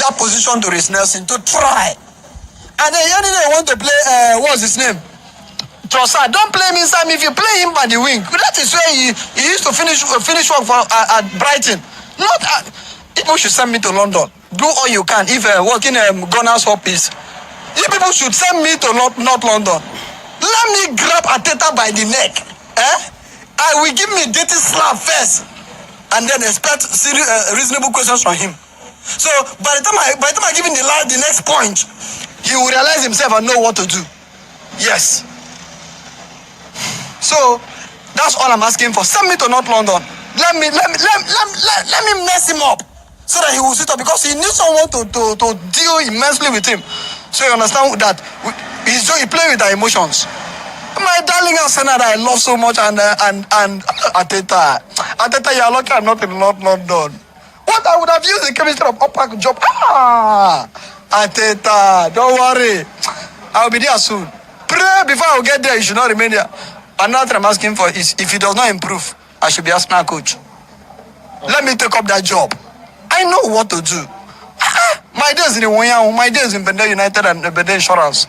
that position to Reece Nelson to try. And then yesterday want to play, what's his name? Northside. Don't play him inside me. If you play him by the wing, that is where he used to finish work for at Brighton. Not people should send me to London. Do all you can. If working Gunners Hop is, you people should send me to North London. Let me grab Ateta by the neck. I will give me a dirty slap first, and then expect reasonable questions from him. So by the time I give him the next point, he will realize himself and know what to do. Yes. So that's all I'm asking for. Send me to North London. Let me mess him up so that he will sit up, because he needs someone to deal immensely with him. So you understand that he's playing with our emotions. My darling Arsenal that I love so much, and Ateta, you are lucky I'm not in North London. What I would have used the chemistry of upper job. Ateta, don't worry, I'll be there soon. Pray before I get there. You should not remain there. Another I'm asking for is, if he does not improve, I should be Arsenal coach. Let me take up that job. I know what to do. My days in Iwoyan, my days in Bender United and Bender Insurance.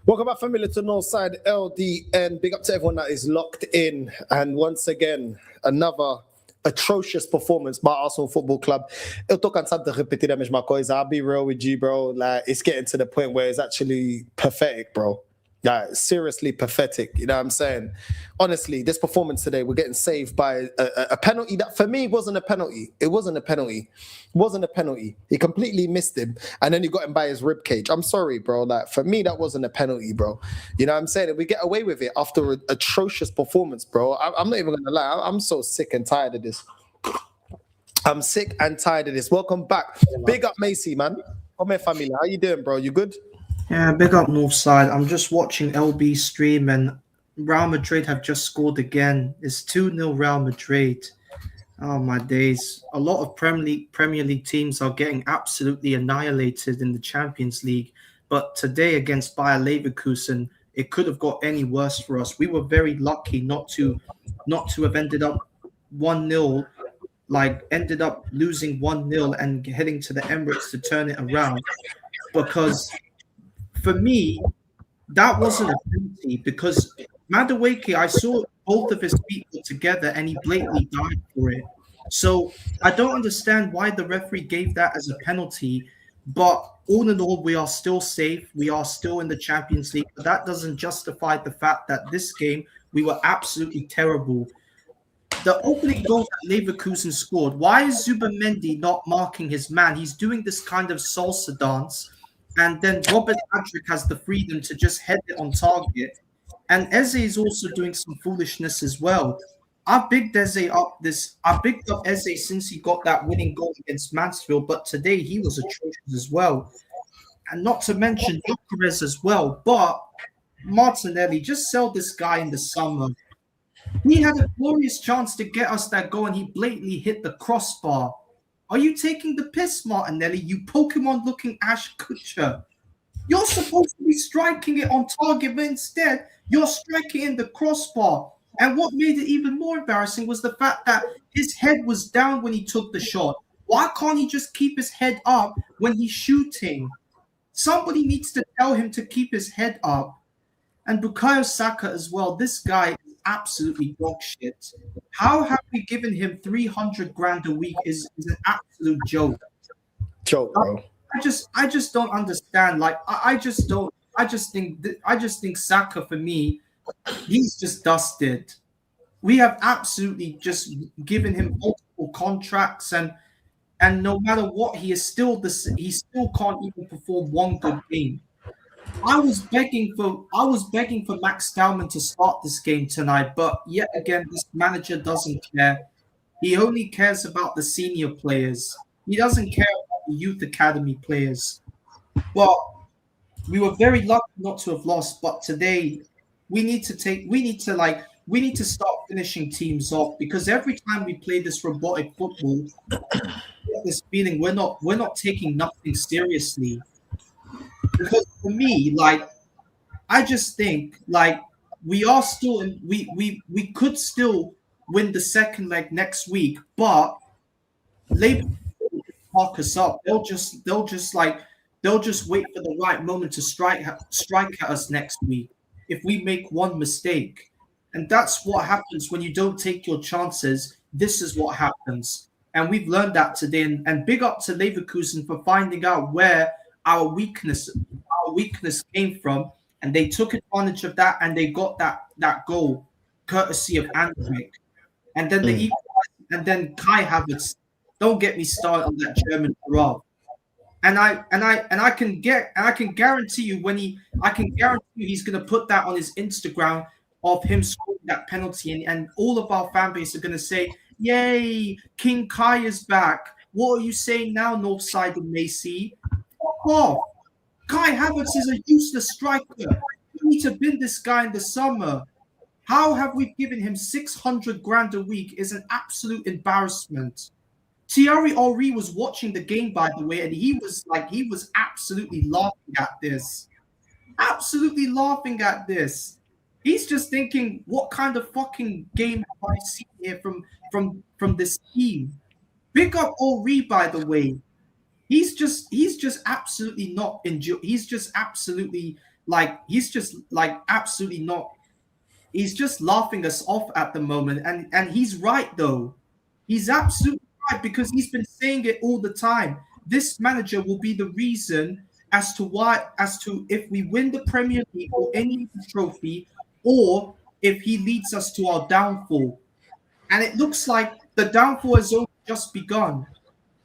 Welcome back, family, to Northside LDN. Big up to everyone that is locked in. And once again, another atrocious performance by Arsenal Football Club. Eu tô cansado de repetir a mesma coisa. I'll be real with you, bro. Like, it's getting to the point where it's actually pathetic, bro. Like, seriously pathetic. You know what I'm saying? Honestly, this performance today, we're getting saved by a penalty that, for me, wasn't a penalty. It wasn't a penalty. It wasn't a penalty. He completely missed him, and then he got him by his rib cage. I'm sorry, bro. Like, for me, that wasn't a penalty, bro. You know what I'm saying? And we get away with it after an atrocious performance, bro. I'm not even going to lie. I'm so sick and tired of this. I'm sick and tired of this. Welcome back. Big up, Macy, man. Come here, family. How you doing, bro? You good? Yeah, big up Northside. I'm just watching LB stream, and Real Madrid have just scored again. It's 2-0 Real Madrid. Oh, my days. A lot of Premier League teams are getting absolutely annihilated in the Champions League. But today against BAYER Leverkusen, it could have got any worse for us. We were very lucky not to have ended up 1-0, ended up losing 1-0 and heading to the Emirates to turn it around. Because for me, that wasn't a penalty, because Madueke, I saw both of his feet put together and he blatantly died for it. So I don't understand why the referee gave that as a penalty. But all in all, we are still safe. We are still in the Champions League. But that doesn't justify the fact that this game, we were absolutely terrible. The opening goal that Leverkusen scored, why is Zubimendi not marking his man? He's doing this kind of salsa dance. And then Robert Adric has the freedom to just head it on target. And Eze is also doing some foolishness as well. I bigged Eze up since he got that winning goal against Mansfield, but today he was atrocious as well. And not to mention Gyokeres as well. But Martinelli, just sell this guy in the summer. He had a glorious chance to get us that goal, and he blatantly hit the crossbar. Are you taking the piss, Martinelli? You Pokemon-looking Ash Kutcher. You're supposed to be striking it on target, but instead, you're striking in the crossbar. And what made it even more embarrassing was the fact that his head was down when he took the shot. Why can't he just keep his head up when he's shooting? Somebody needs to tell him to keep his head up. And Bukayo Saka as well. This guy is absolutely dog shit. How have we given him 300 grand a week is an absolute joke. Joke, bro. I just don't understand. Like, I just think Saka, for me, he's just dusted. We have absolutely just given him multiple contracts, and no matter what, he still can't even perform one good game. I was begging for Max Stallman to start this game tonight, but yet again, this manager doesn't care. He only cares about the senior players. He doesn't care about the youth academy players. Well, we were very lucky not to have lost, but today we need to start finishing teams off, because every time we play this robotic football, this feeling we're not taking nothing seriously. Because for me, I just think we are still we could still win the second leg next week, but Labour park us up. They'll just wait for the right moment to strike at us next week if we make one mistake. And that's what happens when you don't take your chances. This is what happens. And we've learned that today. And big up to Leverkusen for finding out where our weakness came from. And they took advantage of that and they got that goal courtesy of Andrik. And then and then Kai Havertz. Don't get me started on that German Haram. And I can guarantee you he's gonna put that on his Instagram of him scoring that penalty, and all of our fan base are gonna say, "Yay, King Kai is back." What are you saying now, Northside and Macy? Fuck off. Kai Havertz is a useless striker. We need to bin this guy in the summer. How have we given him 600 grand a week? Is an absolute embarrassment. Thierry Henry was watching the game, by the way, and he was absolutely laughing at this. Absolutely laughing at this. He's just thinking, what kind of fucking game have I seen here from this team? Big up Henry, by the way. He's just absolutely not enjoy. He's just laughing us off at the moment. And he's right though. He's absolutely right, because he's been saying it all the time. This manager will be the reason as to if we win the Premier League or any trophy, or if he leads us to our downfall. And it looks like the downfall has only just begun.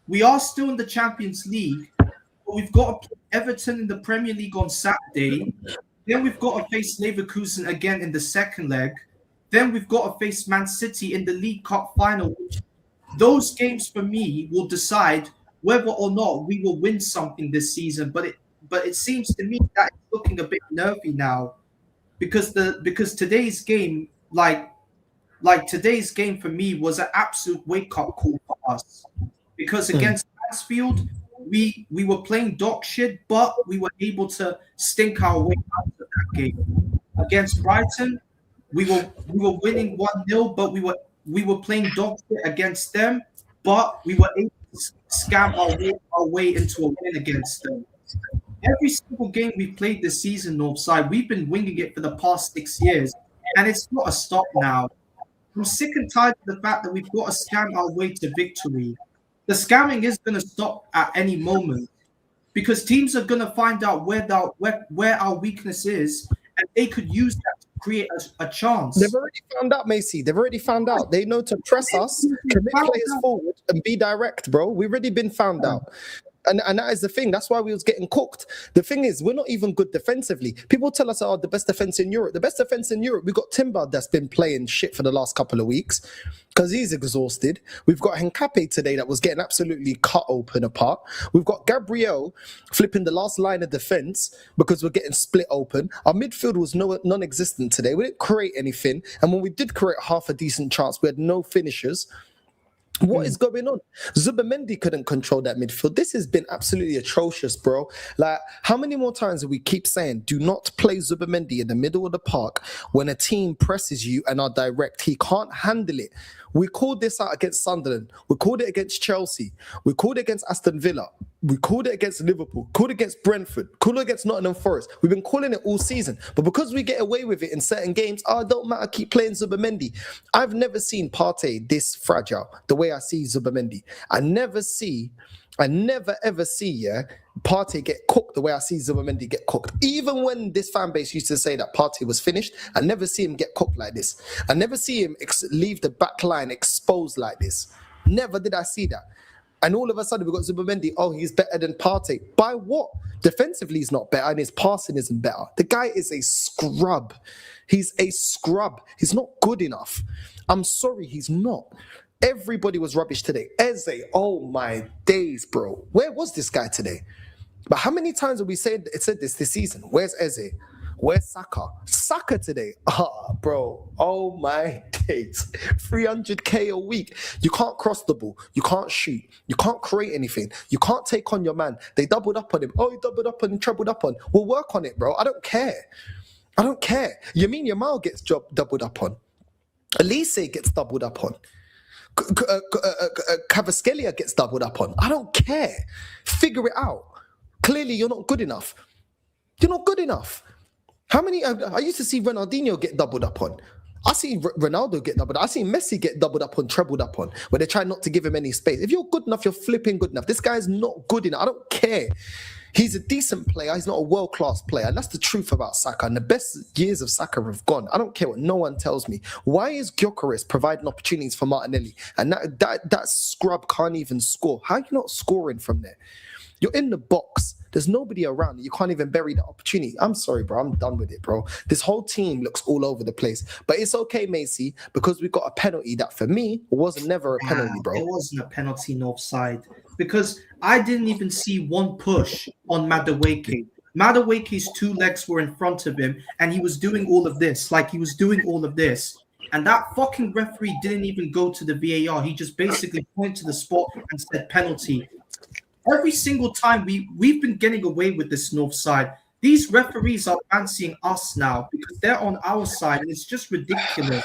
We are still in the Champions League, but we've got to play Everton in the Premier League on Saturday. Then we've got to face Leverkusen again in the second leg. Then we've got to face Man City in the League Cup final. Those games for me will decide whether or not we will win something this season. But it seems to me that it's looking a bit nervy now, because today's game, today's game for me was an absolute wake-up call for us. Because against Mansfield, we were playing dog shit, but we were able to stink our way out of that game. Against Brighton, we were winning 1-0, but we were playing dog shit against them, but we were able to scam our way into a win against them. Every single game we've played this season, Northside, we've been winging it for the past 6 years, and it's got to stop now. I'm sick and tired of the fact that we've got to scam our way to victory. The scamming is going to stop at any moment, because teams are going to find out where our weakness is, and they could use that to create a chance. They've already found out, Macy. They've already found out. They know to press us, commit players forward, and be direct, bro. We've already been found out. And that is the thing. That's why we was getting cooked. The thing is, we're not even good defensively. People tell us, the best defense in Europe. The best defense in Europe, we got Timber that's been playing shit for the last couple of weeks because he's exhausted. We've got Henkape today that was getting absolutely cut open apart. We've got Gabriel flipping the last line of defense because we're getting split open. Our midfield was non-existent today. We didn't create anything. And when we did create half a decent chance, we had no finishers. What is going on? Zubimendi couldn't control that midfield. This has been absolutely atrocious, bro. Like, how many more times do we keep saying, do not play Zubimendi in the middle of the park when a team presses you and are direct? He can't handle it. We called this out against Sunderland. We called it against Chelsea. We called it against Aston Villa. We called it against Liverpool. Called it against Brentford. Called it against Nottingham Forest. We've been calling it all season. But because we get away with it in certain games, it don't matter, keep playing Zubimendi. I've never seen Partey this fragile, the way I see Zubimendi. I never ever see Partey get cooked the way I see Zubimendi get cooked. Even when this fan base used to say that Partey was finished, I never see him get cooked like this. I never see him leave the back line exposed like this. Never did I see that. And all of a sudden, we've got Zubimendi. Oh, he's better than Partey. By what? Defensively, he's not better, and his passing isn't better. The guy is a scrub. He's a scrub. He's not good enough. I'm sorry, he's not. Everybody was rubbish today. Eze, oh my days, bro. Where was this guy today? But how many times have we said this season? Where's Eze? Where's Saka? Saka today. Bro. Oh my days. 300k a week. You can't cross the ball. You can't shoot. You can't create anything. You can't take on your man. They doubled up on him. Oh, he doubled up on him, trebled up on. We'll work on it, bro. I don't care. Yamin Yamal gets doubled up on. Elise gets doubled up on. Kvaratskhelia gets doubled up on. I don't care. Figure it out. Clearly, you're not good enough. You're not good enough. How many? I used to see Ronaldinho get doubled up on. I see Ronaldo get doubled. I see Messi get doubled up on, trebled up on, where they try not to give him any space. If you're good enough, you're flipping good enough. This guy's not good enough. I don't care. He's a decent player. He's not a world-class player. And that's the truth about Saka. And the best years of Saka have gone. I don't care what no one tells me. Why is Gyokeres providing opportunities for Martinelli? And that scrub can't even score. How are you not scoring from there? You're in the box. There's nobody around. You can't even bury the opportunity. I'm sorry, bro. I'm done with it, bro. This whole team looks all over the place. But it's okay, Macy, because we got a penalty that for me was never a penalty, bro. It wasn't a penalty, Northside, because I didn't even see one push on Madueke. Madueke's two legs were in front of him, and he was doing all of this. And that fucking referee didn't even go to the VAR. He just basically pointed to the spot and said penalty. Every single time we've been getting away with this Northside. These referees are fancying us now because they're on our side, and it's just ridiculous.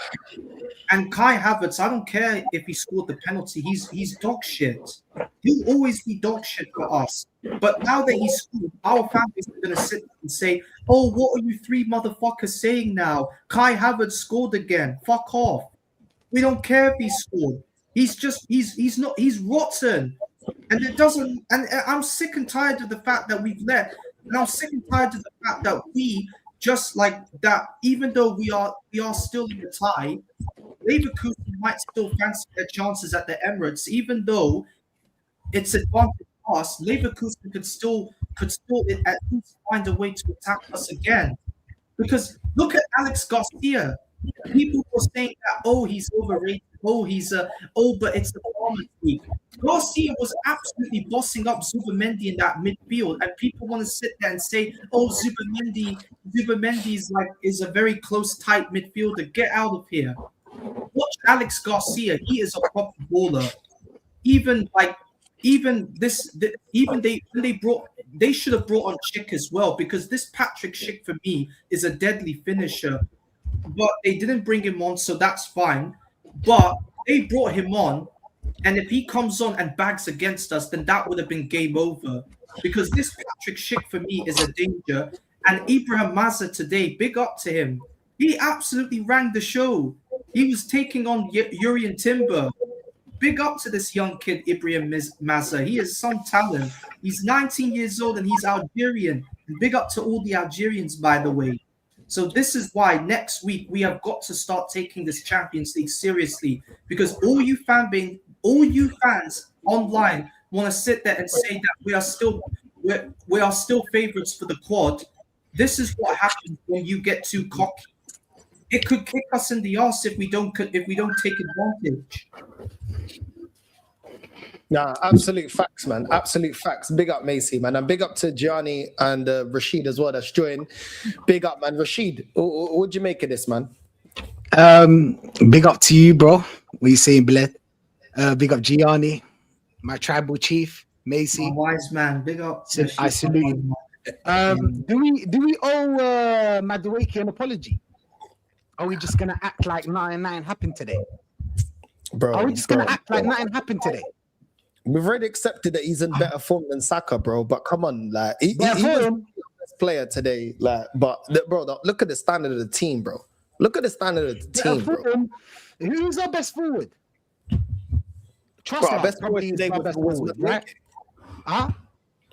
And Kai Havertz, I don't care if he scored the penalty. He's dog shit. He'll always be dog shit for us. But now that he's scored, our families are going to sit and say, oh, what are you three motherfuckers saying now? Kai Havertz scored again. Fuck off. We don't care if he scored. He's rotten. And it doesn't, and I'm sick and tired of the fact that we've let, and I'm sick and tired of the fact that we just like that, even though we are still in the tie, Leverkusen might still fancy their chances at the Emirates, even though it's advantage for us. Leverkusen could still at least find a way to attack us again. Because look at Alex Garcia. People were saying that, oh, he's overrated. But it's the Farmers League. Garcia was absolutely bossing up Zubimendi in that midfield, and people want to sit there and say, oh, Zubimendi is a very close, tight midfielder. Get out of here. Watch Alex Garcia. He is a proper baller. They should have brought on Schick as well, because this Patrick Schick for me is a deadly finisher. But they didn't bring him on, so that's fine. But they brought him on, and if he comes on and bags against us, then that would have been game over. Because this Patrick Schick for me is a danger. And Ibrahim Mazza today, big up to him. He absolutely rang the show. He was taking on Urian Timber. Big up to this young kid, Ibrahim Mazza. He is some talent. He's 19 years old and he's Algerian. And big up to all the Algerians, by the way. So this is why next week we have got to start taking this Champions League seriously, because all you fans online want to sit there and say that we are still favorites for the quad. This is what happens when you get too cocky. It could kick us in the arse if we don't take advantage. Nah, absolute facts, man. Absolute facts. Big up Macy, man. And big up to Gianni and Rashid as well that's joined. Big up, man. Rashid, what'd you make of this, man? Big up to you, bro. What you saying, Bled? Big up Gianni, my tribal chief, Macy. My wise man, big up. I salute you. Do we owe Madueke an apology? Are we just gonna act like nothing happened today? Bro, are we just gonna act like nothing happened today? We've already accepted that he's in better form than Saka, bro. But come on, like he was the best player today. Like, but bro, look at the standard of the team, bro. Look at the standard of the team, bro. Who's our best forward? Bro, our best forward today was Madueke, right? Huh?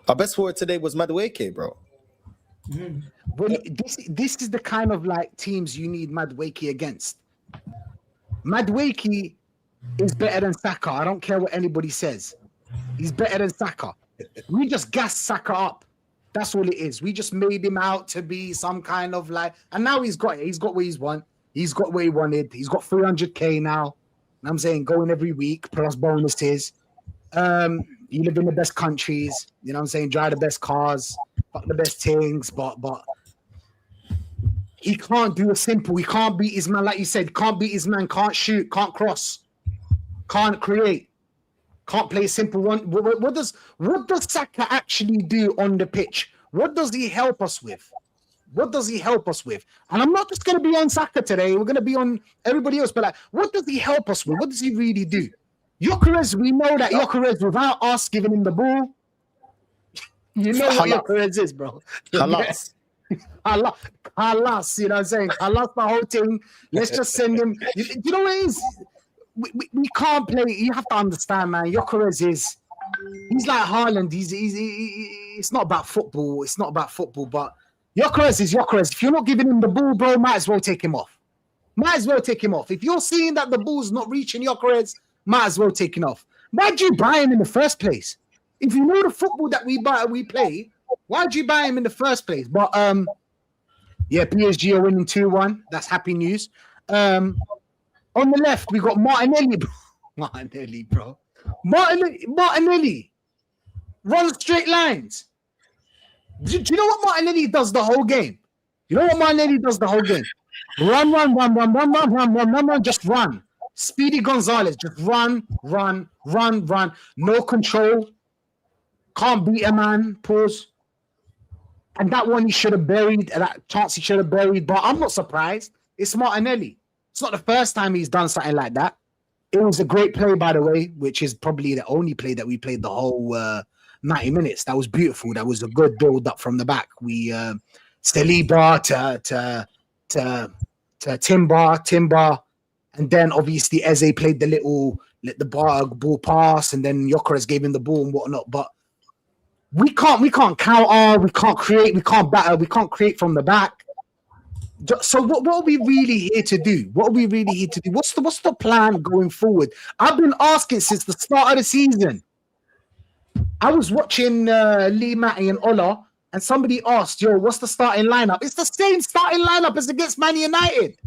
Our best forward today was Madueke, bro. Mm-hmm. Well, this is the kind of like teams you need Madueke against. Madueke is better than Saka. I don't care what anybody says. He's better than Saka. We just gassed Saka up. That's all it is. We just made him out to be some kind of like, and now he's got it. He's got what he's won. He's got what he wanted. He's got 300k now. And I'm saying going every week plus bonuses. You live in the best countries. You know what I'm saying? Drive the best cars, fuck the best things. But he can't do a simple. He can't beat his man, like you said. Can't beat his man. Can't shoot. Can't cross. Can't create. Can't play a simple one. What does Saka actually do on the pitch? What does he help us with? What does he help us with? And I'm not just going to be on Saka today. We're going to be on everybody else. But like, what does he help us with? What does he really do? Gyokeres, we know that Gyokeres, without us giving him the ball, you know what Gyokeres is, bro. Halas. Halas, you know what I'm saying? Halas the whole thing. Let's just send him. You know what it is? We can't play. You have to understand, man. Gyokeres he's like Haaland. It's not about football. It's not about football, but Gyokeres is Gyokeres. If you're not giving him the ball, bro, might as well take him off. Might as well take him off. If you're seeing that the ball's not reaching Gyokeres, might as well take him off. Why'd you buy him in the first place? If you know the football that we play, why'd you buy him in the first place? But yeah, PSG are winning 2-1. That's happy news. On the left, we got Martinelli, bro. Martinelli runs straight lines. Do you know what Martinelli does the whole game? Run, just run. Speedy Gonzalez, just run. No control. Can't beat a man. Pause. And that one he should have buried. That chance he should have buried. But I'm not surprised. It's Martinelli. It's not the first time he's done something like that. It was a great play, by the way, which is probably the only play that we played the whole 90 minutes. That was beautiful. That was a good build up from the back. We Saliba to Timber, and then obviously Eze played let the ball pass, and then Gyokeres gave him the ball and whatnot. But we can't counter, we can't create, we can't batter, we can't create from the back. So what are we really here to do? What's the plan going forward? I've been asking since the start of the season. I was watching Lee, Matty, and Ola, and somebody asked, "Yo, what's the starting lineup?" It's the same starting lineup as against Man United.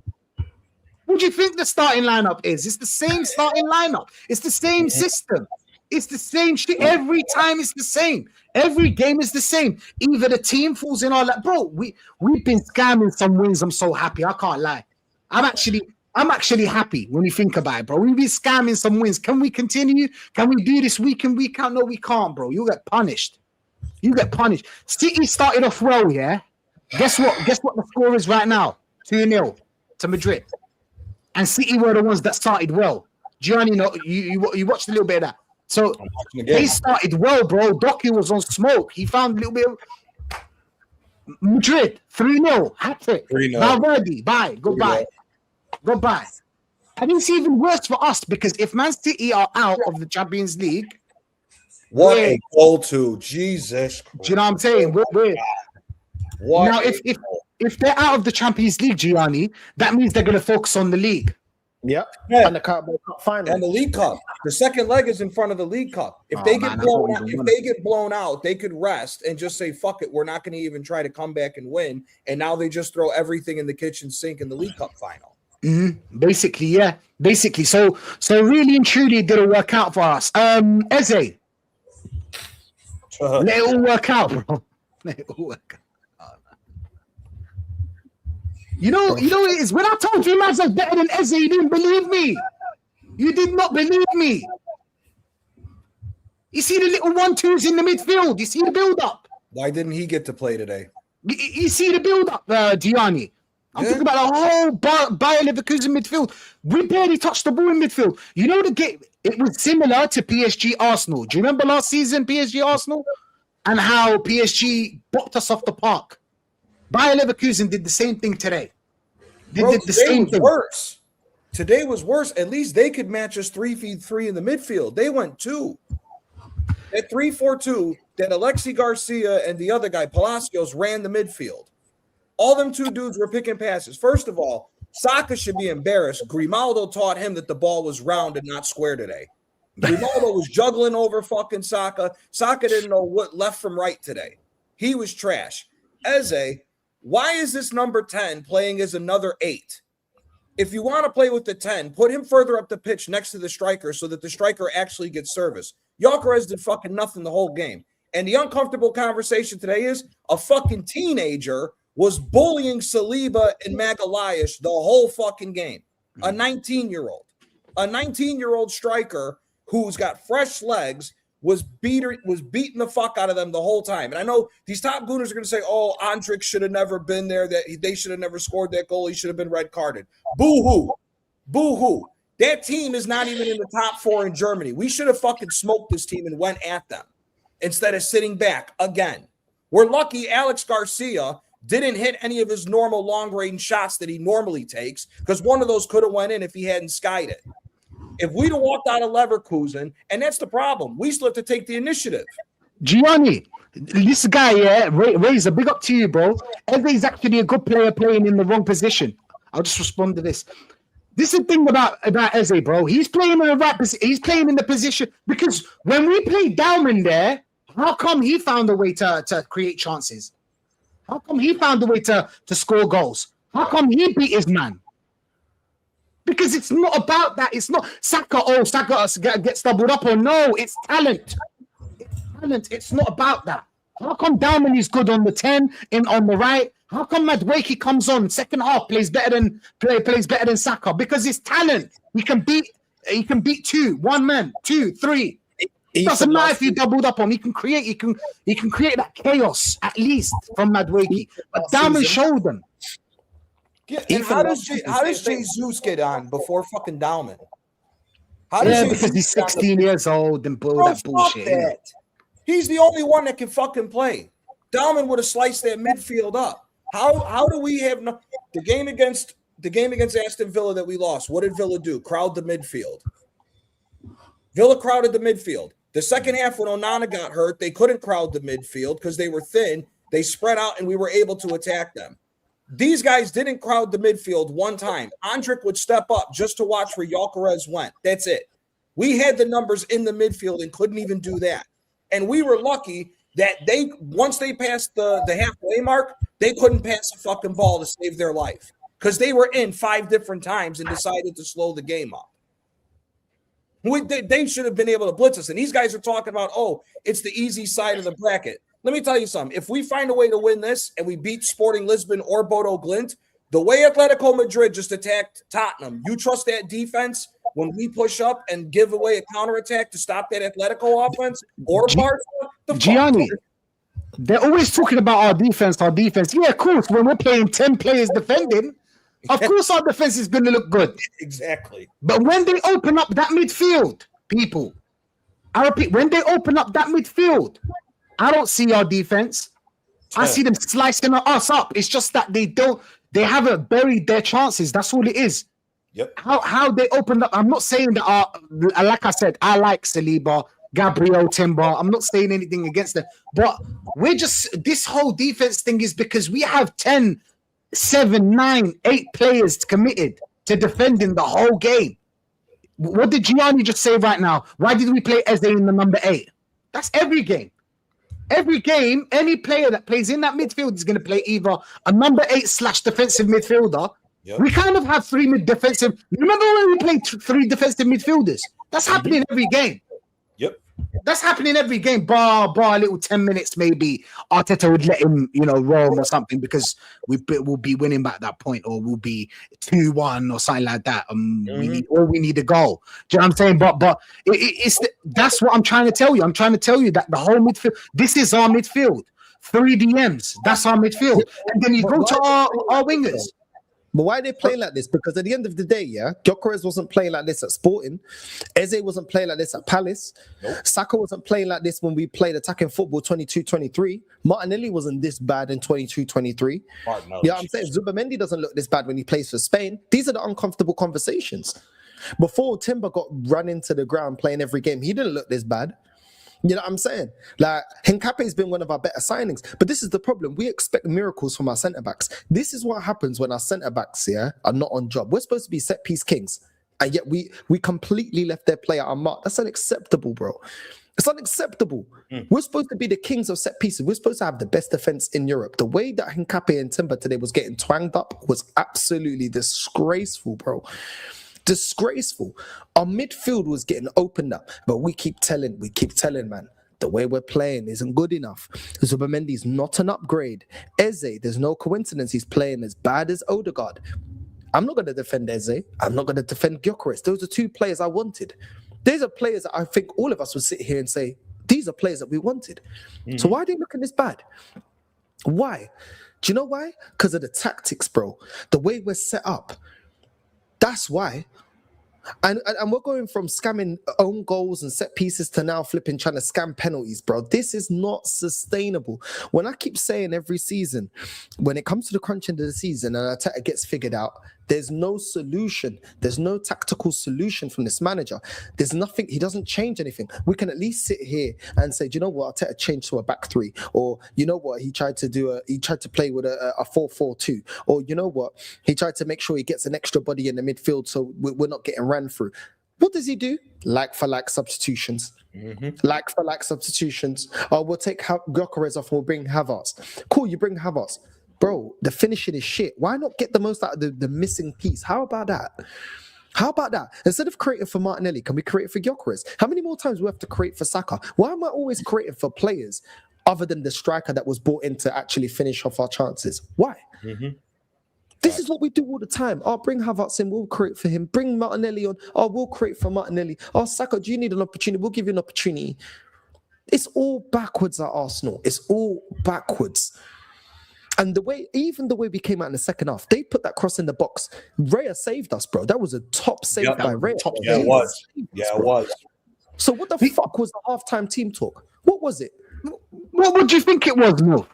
What do you think the starting lineup is? It's the same starting lineup. It's the same system. It's the same shit. Every time it's the same. Every game is the same. Either the team falls in our lap. Bro, we've been scamming some wins. I'm so happy. I can't lie. I'm actually happy when you think about it, bro. We've been scamming some wins. Can we continue? Can we do this week in, week out? No, we can't, bro. You get punished. City started off well, yeah? Guess what the score is right now? 2-0 to Madrid. And City were the ones that started well. Gianni, you watched a little bit of that. So they started well, bro. Doku was on smoke. He found a little bit of Madrid, 3-0, hat-trick. Valverde, bye. Goodbye. And it's even worse for us because if Man City are out of the Champions League, what a goal to Jesus Christ. Do you know what I'm saying? We're now, if they're out of the Champions League, Gianni, that means they're going to focus on the league. Yep. Yeah. And the Carabao Cup final. And the League Cup. The second leg is in front of the League Cup. If they get blown out, they could rest and just say, fuck it, we're not going to even try to come back and win. And now they just throw everything in the kitchen sink in the League Cup final. Mm-hmm. Basically, yeah. So really and truly it didn't work out for us. Eze. Let it all work out, bro. Let it all work out. You know what it is? When I told you Maz was better than Eze, you didn't believe me. You did not believe me. You see the little 1-2s in the midfield. You see the build-up. Why didn't he get to play today? You see the build-up, Gianni. I'm talking about the whole Bayer Leverkusen midfield. We barely touched the ball in midfield. You know the game? It was similar to PSG Arsenal. Do you remember last season, PSG Arsenal? And how PSG bopped us off the park. Bayer Leverkusen did the same thing today. They did the same thing. Worse. Today was worse. At least they could match us 3v3 in the midfield. They went 2. At 3-4-2, that Alexi Garcia and the other guy, Palacios, ran the midfield. All them 2 dudes were picking passes. First of all, Saka should be embarrassed. Grimaldo taught him that the ball was round and not square today. Grimaldo was juggling over fucking Saka. Saka didn't know what left from right today. He was trash. Eze, why is this number 10 playing as another 8? If you want to play with the 10, put him further up the pitch next to the striker so that the striker actually gets service. Gyokeres did fucking nothing the whole game. And the uncomfortable conversation today is a fucking teenager was bullying Saliba and Magalhaes the whole fucking game. A 19-year-old. A 19-year-old striker who's got fresh legs was beating the fuck out of them the whole time. And I know these top gooners are going to say, oh, Andrić should have never been there, that they should have never scored that goal. He should have been red carded. Boo-hoo. Boo-hoo. That team is not even in the top 4 in Germany. We should have fucking smoked this team and went at them instead of sitting back again. We're lucky Alex Garcia didn't hit any of his normal long-range shots that he normally takes, because one of those could have went in if he hadn't skied it. If we'd have walked out of Leverkusen, and that's the problem, we still have to take the initiative. Gianni, this guy, yeah, Razor, big up to you, bro. Eze's actually a good player playing in the wrong position. I'll just respond to this. This is the thing about Eze, bro. He's playing in the right position. He's playing in the position because when we played Dauman there, how come he found a way to create chances? How come he found a way to score goals? How come he beat his man? Because it's not about that. It's not Saka gets doubled up or no. It's talent. It's talent. It's not about that. How come Dauman is good on the 10 on the right? How come Madueke comes on second half plays better than Saka? Because it's talent. He can beat two, one man, 2, 3. It doesn't matter if you doubled up on him. He can create that chaos at least from Madueke. But Dauman showed them. Yeah, and how does Jesus get on before fucking Dauman? Because he's 16 years old and all that bullshit. That. He's the only one that can fucking play. Dauman would have sliced that midfield up. How do we have the game against Aston Villa that we lost? What did Villa do? Crowd the midfield. Villa crowded the midfield. The second half when Onana got hurt, they couldn't crowd the midfield because they were thin. They spread out and we were able to attack them. These guys didn't crowd the midfield one time. Andrić would step up just to watch where Gyokeres went. That's it. We had the numbers in the midfield and couldn't even do that. And we were lucky that once they passed the halfway mark, they couldn't pass a fucking ball to save their life because they were in 5 different times and decided to slow the game up. They should have been able to blitz us. And these guys are talking about, oh, it's the easy side of the bracket. Let me tell you something. If we find a way to win this and we beat Sporting Lisbon or Bodo Glimt, the way Atletico Madrid just attacked Tottenham, you trust that defense when we push up and give away a counterattack to stop that Atletico offense or Barca? Gianni, they're always talking about our defense. Yeah, of course. When we're playing 10 players defending, of course our defense is going to look good. Exactly. But when they open up that midfield, people, I repeat, when they open up that midfield, I don't see our defense. I see them slicing us up. It's just that they haven't buried their chances. That's all it is. Yep. How they opened up. I'm not saying that, like I said, I like Saliba, Gabriel, Timber. I'm not saying anything against them. But this whole defense thing is because we have 10, 7, 9, 8 players committed to defending the whole game. What did Gianni just say right now? Why did we play Eze in the number 8? That's every game. Every game, any player that plays in that midfield is going to play either a number 8/defensive midfielder. Yep. We kind of have 3 defensive. Remember when we played 3 defensive midfielders? That's happening every game. Yep. That's happening every game. Bar a little 10 minutes maybe. Arteta would let him, roam or something because we'll be winning by that point, or we'll be 2-1 or something like that. We need a goal. Do you know what I'm saying? But that's what I'm trying to tell you. I'm trying to tell you that the whole midfield. This is our midfield. 3 DMs. That's our midfield. And then you go to our wingers. But why are they playing like this? Because at the end of the day, yeah, Gyokeres wasn't playing like this at Sporting. Eze wasn't playing like this at Palace. Nope. Saka wasn't playing like this when we played attacking football 22-23. Martinelli wasn't this bad in 22-23. Yeah, I'm saying Zubamendi doesn't look this bad when he plays for Spain. These are the uncomfortable conversations. Before Timber got run into the ground playing every game, he didn't look this bad. You know what I'm saying? Like, Hincape's been one of our better signings. But this is the problem. We expect miracles from our centre-backs. This is what happens when our centre-backs are not on job. We're supposed to be set-piece kings. And yet we completely left their play at our mark. That's unacceptable, bro. It's unacceptable. We're supposed to be the kings of set pieces. We're supposed to have the best defense in Europe. The way that Hincape and Timber today was getting twanged up was absolutely disgraceful, bro. Disgraceful. Our midfield was getting opened up, but we keep telling, man, the way we're playing isn't good enough. Zubamendi's not an upgrade. Eze, there's no coincidence he's playing as bad as Ødegaard. I'm not going to defend Eze. I'm not going to defend Gyokeres. Those are 2 players I wanted. These are players that I think all of us would sit here and say, these are players that we wanted. So why are they looking this bad? Why? Do you know why? Because of the tactics, bro. The way we're set up. That's why. And we're going from scamming own goals and set pieces to now flipping trying to scam penalties, bro. This is not sustainable. When I keep saying every season, when it comes to the crunch end of the season and Arteta gets figured out, there's no solution. There's no tactical solution from this manager. There's nothing. He doesn't change anything. We can at least sit here and say, do you know what? Arteta changed to a back three, or you know what? He tried to play with a 4-4-2, or you know what? He tried to make sure he gets an extra body in the midfield so we're not getting ran through. What does he do? Like for like substitutions. Like for like substitutions. Oh, we'll take Gyokeres off and we'll bring Havertz. Cool, you bring Havertz. Bro, the finishing is shit. Why not get the most out of the missing piece? How about that? How about that? Instead of creating for Martinelli, can we create for Gyokeres? How many more times do we have to create for Saka? Why am I always creating for players other than the striker that was brought in to actually finish off our chances? Why? This is what we do all the time. Oh, bring Havertz in, we'll create for him. Bring Martinelli on. Oh, we'll create for Martinelli. Oh, Saka, do you need an opportunity? We'll give you an opportunity. It's all backwards at Arsenal. It's all backwards. And even the way we came out in the second half, they put that cross in the box. Raya saved us, bro. That was a top save by Raya. It was. Yeah, it was. So what the fuck was the halftime team talk? What was it? What would you think it was, no?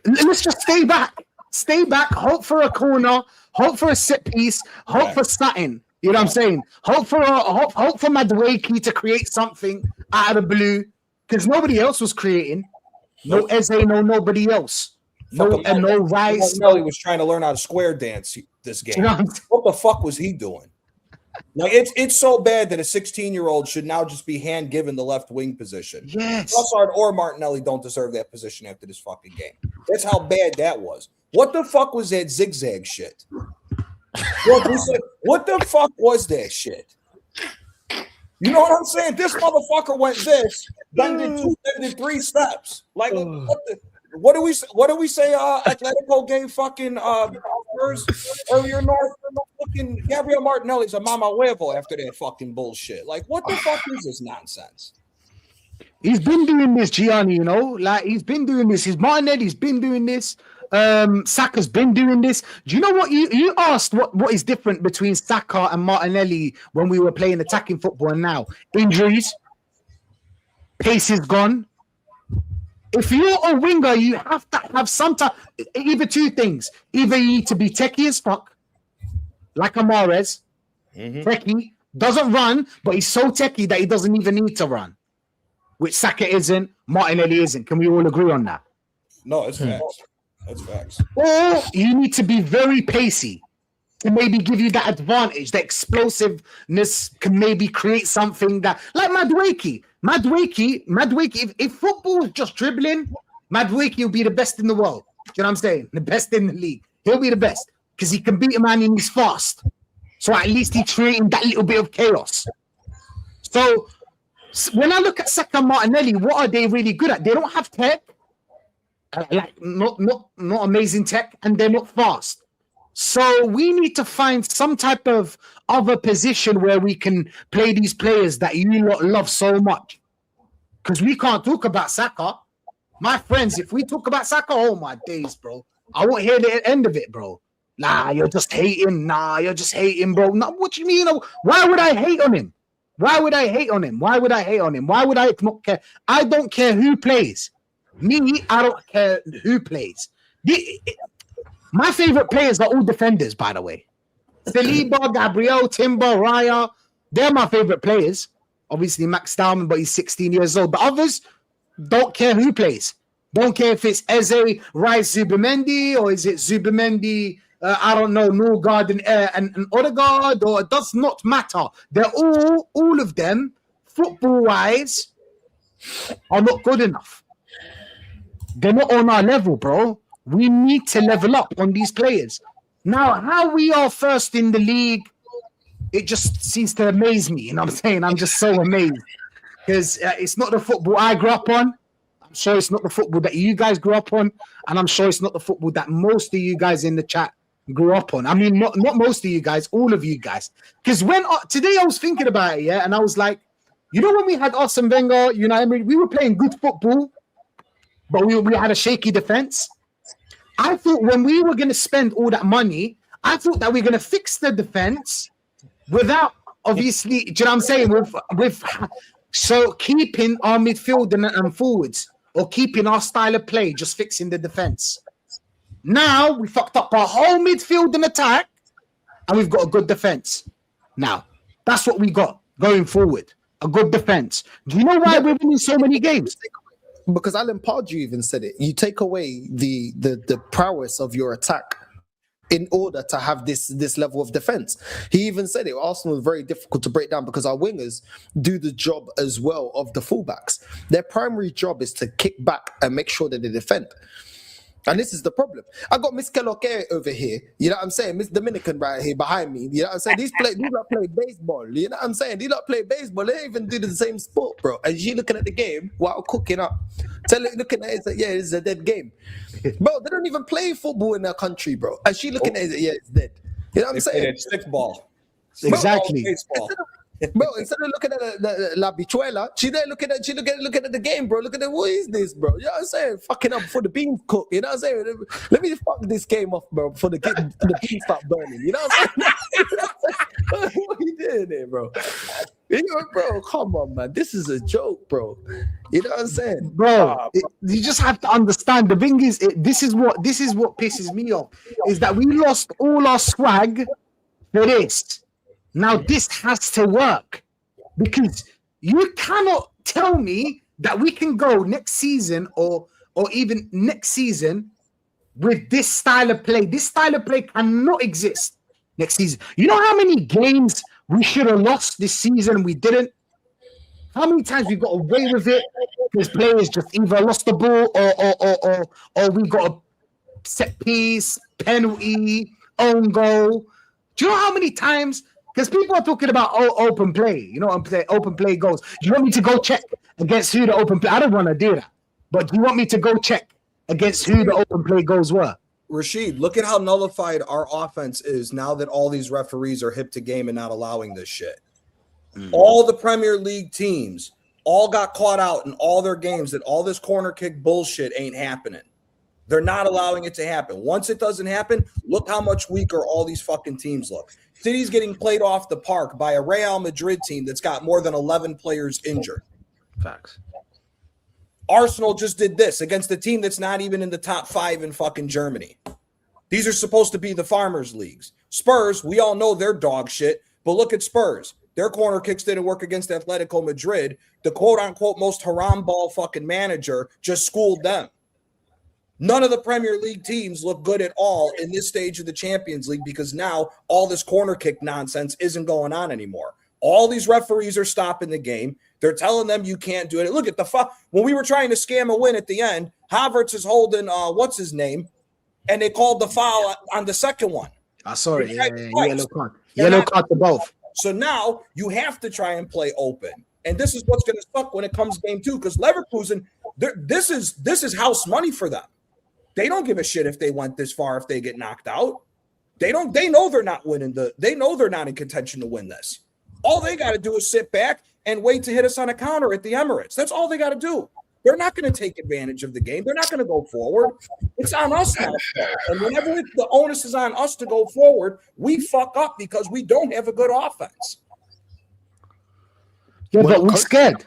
Let's just stay back. Stay back, hope for a corner, hope for a set piece, hope for something. You know what I'm saying? Hope for Madueke to create something out of the blue, because nobody else was creating. No Eze, no nobody else. No Rice. Martinelli was trying to learn how to square dance this game. What the fuck was he doing? Like it's so bad that a 16-year-old should now just be hand given the left wing position. Yes. Trossard or Martinelli don't deserve that position after this fucking game. That's how bad that was. What the fuck was that zigzag shit? What the fuck was that shit? You know what I'm saying? This motherfucker went this, then did 3 steps. Like what do we say? Atletico gave fucking earlier north. Fucking Gabriel Martinelli's a mama huevo after that fucking bullshit. Like what the fuck is this nonsense? He's been doing this, Gianni. You know, like he's been doing this. Martinelli's been doing this. Saka's been doing this. Do you know what you asked? What is different between Saka and Martinelli when we were playing attacking football and now? Injuries, pace is gone. If you're a winger, you have to have some time. Either two things. Either you need to be techie as fuck, like a Mahrez. Techie, doesn't run, but he's so techie that he doesn't even need to run. Which Saka isn't, Martinelli isn't. Can we all agree on that? No, it's facts. That's facts. Or you need to be very pacey to maybe give you that advantage. The explosiveness can maybe create something that, like Madueke, if football was just dribbling, Madueke will be the best in the world. Do you know what I'm saying? The best in the league. He'll be the best because he can beat a man and he's fast. So at least he's creating that little bit of chaos. So when I look at Saka and Martinelli, what are they really good at? They don't have tech. Like not amazing tech, and they're not fast. So we need to find some type of other position where we can play these players that you lot love so much. Because we can't talk about Saka. My friends, if we talk about Saka, oh my days, bro. I won't hear the end of it, bro. Nah, you're just hating. Bro. Nah, what do you mean? Why would I hate on him? Why would I not care? I don't care who plays. Me, I don't care who plays. My favorite players are all defenders, by the way. Saliba, Gabriel, Timber, Raya, they're my favorite players. Obviously, Max Stallman, but he's 16 years old. The others don't care who plays. Don't care if it's Eze, Rice, Zubimendi, or is it Zubimendi, I don't know, Northside and Ødegaard, or it does not matter. They're all of them, football-wise, are not good enough. They're not on our level, bro. We need to level up on these players. Now, how we are first in the league, it just seems to amaze me. You know what I'm saying? I'm just so amazed. Because it's not the football I grew up on. I'm sure it's not the football that you guys grew up on. And I'm sure it's not the football that most of you guys in the chat grew up on. I mean, not most of you guys, all of you guys. Because today I was thinking about it, yeah, and I was like, You know when we had Arsene Wenger, United, we were playing good football, but we had a shaky defense. I thought when we were going to spend all that money, I thought that we were going to fix the defense without, obviously, do you know what I'm saying? So keeping our midfield and forwards, or keeping our style of play, just fixing the defense. Now we fucked up our whole midfield and attack, and we've got a good defense. Now that's what we got going forward. A good defense. Do you know why we're winning so many games? Because Alan Pardew even said it. You take away the prowess of your attack in order to have this level of defense. He even said it. Arsenal is very difficult to break down because our wingers do the job as well of the fullbacks. Their primary job is to kick back and make sure that they defend. And this is the problem. I got Miss Gyokeres over here. You know what I'm saying? Miss Dominican right here behind me. You know what I'm saying? These lot play baseball. You know what I'm saying? These lot play baseball. They don't even do the same sport, bro. And she looking at the game while cooking up. Looking at it, it's like, yeah, it's a dead game. Bro, they don't even play football in their country, bro. And she looking at it, yeah, it's dead. You know what I'm saying? It's stickball. Exactly. Baseball. Bro, instead of looking at the La Bichuela, she there looking at the game, bro. Look at the, what is this, bro? You know what I'm saying? Fucking up before the beans cook. You know what I'm saying? Let me fuck this game off, bro, before the beans start burning. You know what I'm saying? What are you doing there, bro? You know, bro, come on, man. This is a joke, bro. You know what I'm saying? Bro, you just have to understand. The thing is, this is what pisses me off, is that we lost all our swag for this. Now this has to work, because you cannot tell me that we can go next season or even next season with this style of play. This style of play cannot exist next season. You know how many games we should have lost this season? We didn't. How many times we got away with it because players just either lost the ball or we got a set piece, penalty, own goal. Do you know how many times? Because people are talking about open play, you know, open play goals. Do you want me to go check against who the open play? I don't want to do that. But do you want me to go check against who the open play goals were? Rashid, look at how nullified our offense is now that all these referees are hip to game and not allowing this shit. All the Premier League teams all got caught out in all their games that all this corner kick bullshit ain't happening. They're not allowing it to happen. Once it doesn't happen, look how much weaker all these fucking teams look. City's getting played off the park by a Real Madrid team that's got more than 11 players injured. Facts. Arsenal just did this against a team that's not even in the top 5 in fucking Germany. These are supposed to be the farmers' leagues. Spurs, we all know they're dog shit, but look at Spurs. Their corner kicks didn't work against Atletico Madrid. The quote-unquote most haram ball fucking manager just schooled them. None of the Premier League teams look good at all in this stage of the Champions League because now all this corner kick nonsense isn't going on anymore. All these referees are stopping the game. They're telling them you can't do it. Look at the when we were trying to scam a win at the end, Havertz is holding what's his name, and they called the foul on the second one. I saw it. Yellow card. Yellow card to both. So now you have to try and play open. And this is what's going to suck when it comes game 2 because Leverkusen, this is house money for them. They don't give a shit if they went this far if they get knocked out. They know they're not winning they know they're not in contention to win this. All they got to do is sit back and wait to hit us on a counter at the Emirates. That's all they got to do. They're not going to take advantage of the game. They're not going to go forward. It's on us now. And whenever the onus is on us to go forward, we fuck up because we don't have a good offense. Yeah, but we're scared.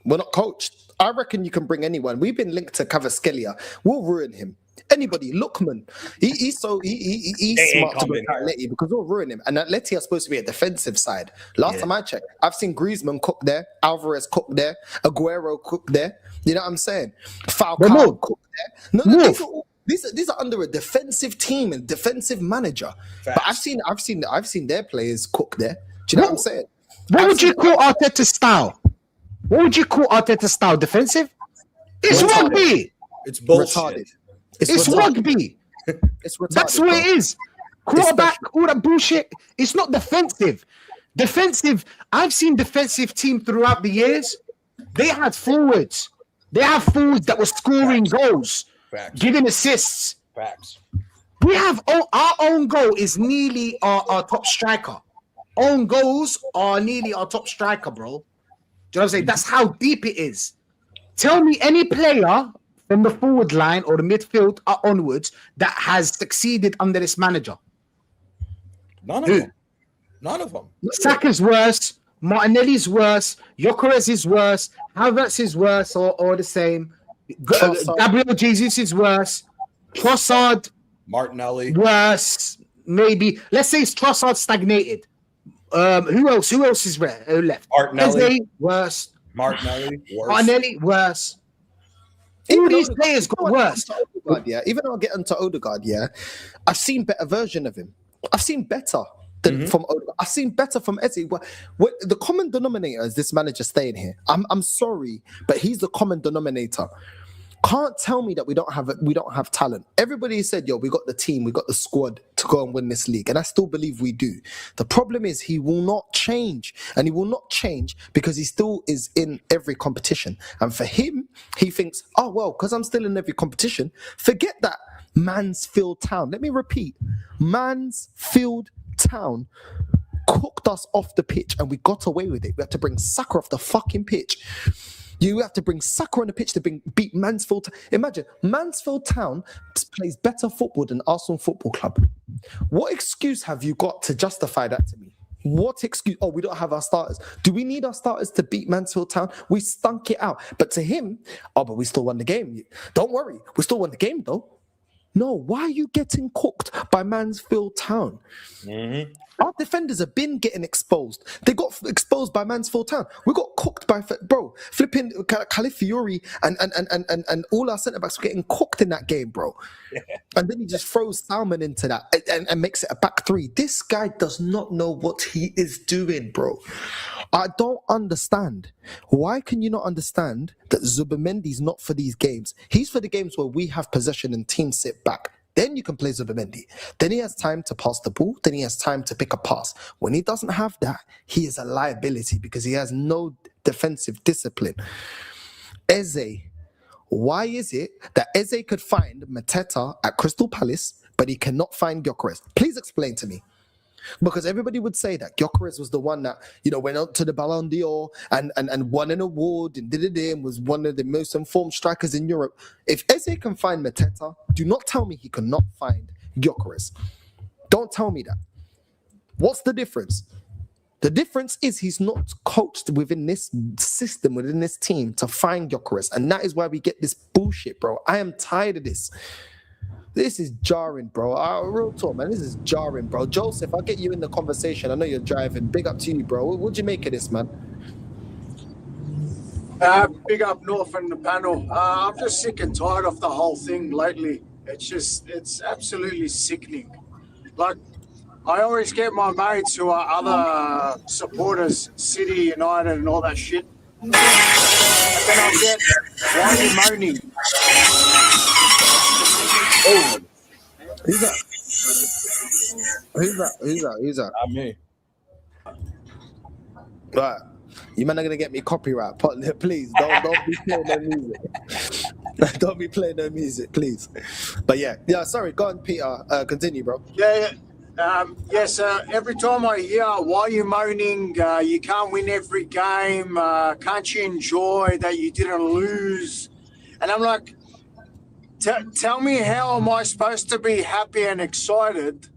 We're not coached. I reckon you can bring anyone. We've been linked to Kvaratskhelia. We'll ruin him. Anybody, Lookman. He's smart to go to Atleti because we'll ruin him. And Atleti are supposed to be a defensive side. Last time I checked, I've seen Griezmann cook there, Alvarez cook there, Aguero cook there. You know what I'm saying? Falcao cook there. No, these are under a defensive team and defensive manager. Facts. But I've seen their players cook there. Do you know what I'm saying? What would you call Arteta's style? What would you call Arteta's style? Defensive? It's rugby. It's bullshit. Retarded. It's rugby. It's retarded. That's what it is. Quarterback, all that bullshit. It's not defensive. Defensive. I've seen defensive team throughout the years. They had forwards. They have forwards that were scoring goals, giving assists. Facts. We have our own goal is nearly our top striker. Own goals are nearly our top striker, bro. Do you know what I'm saying? That's how deep it is. Tell me any player from the forward line or the midfield onwards that has succeeded under this manager. None of them. None of them. Saka's worse. Martinelli's worse. Gyokeres is worse. Havertz is worse or the same. Gabriel Jesus is worse. Trossard, Martinelli, worse. Maybe. Let's say it's Trossard stagnated. Who else? Who else is left? Martinelli, Eze, worse. Martinelli, worse. Martinelli, worse. All these players got worse. Even though I get into Ødegaard, I've seen better version of him. I've seen better than from Ødegaard. I've seen better from Eze. What the common denominator is this manager staying here. I'm sorry, but he's the common denominator. Can't tell me that we don't have talent. Everybody said, we got the team, we got the squad to go and win this league. And I still believe we do. The problem is he will not change. And he will not change because he still is in every competition. And for him, he thinks, because I'm still in every competition, forget that Mansfield Town. Let me repeat. Mansfield Town cooked us off the pitch and we got away with it. We had to bring Saka off the fucking pitch. You have to bring Saka on the pitch to beat Mansfield. Imagine, Mansfield Town plays better football than Arsenal Football Club. What excuse have you got to justify that to me? What excuse? We don't have our starters. Do we need our starters to beat Mansfield Town? We stunk it out. But to him, but we still won the game. Don't worry, we still won the game though. No, why are you getting cooked by Mansfield Town? Mm-hmm. Our defenders have been getting exposed. They got exposed by Mansfield Town. We got cooked by flipping Calafiori and all our centre backs were getting cooked in that game, bro. Yeah. And then he just throws Salmon into that and makes it a back three. This guy does not know what he is doing, bro. I don't understand. Why can you not understand that Zubimendi's not for these games? He's for the games where we have possession and teams sit back. Then you can play Zubimendi. Then he has time to pass the ball. Then he has time to pick a pass. When he doesn't have that, he is a liability because he has no defensive discipline. Eze. Why is it that Eze could find Mateta at Crystal Palace, but he cannot find Gyokeres? Please explain to me. Because everybody would say that Gyokeres was the one that, went out to the Ballon d'Or and won an award and was one of the most informed strikers in Europe. If Eze can find Mateta, do not tell me he cannot find Gyokeres. Don't tell me that. What's the difference? The difference is he's not coached within this system, within this team to find Gyokeres. And that is why we get this bullshit, bro. I am tired of this. This is jarring, bro. Real talk, man. This is jarring, bro. Joseph, I'll get you in the conversation. I know you're driving. Big up to you, bro. What'd you make of this, man? Big up North and the panel. I'm just sick and tired of the whole thing lately. It's absolutely sickening. Like, I always get my mates who are other supporters, City, United, and all that shit. And then I get, why are you moaning? Oh, who's that? Not me. Right. You man are gonna get me copyright. Please don't be playing no music. Don't be playing no music, please. But yeah. Sorry, go on, Peter. Continue, bro. Yes. Every time I hear why you moaning, you can't win every game. Can't you enjoy that you didn't lose? And I'm like, tell me, how am I supposed to be happy and excited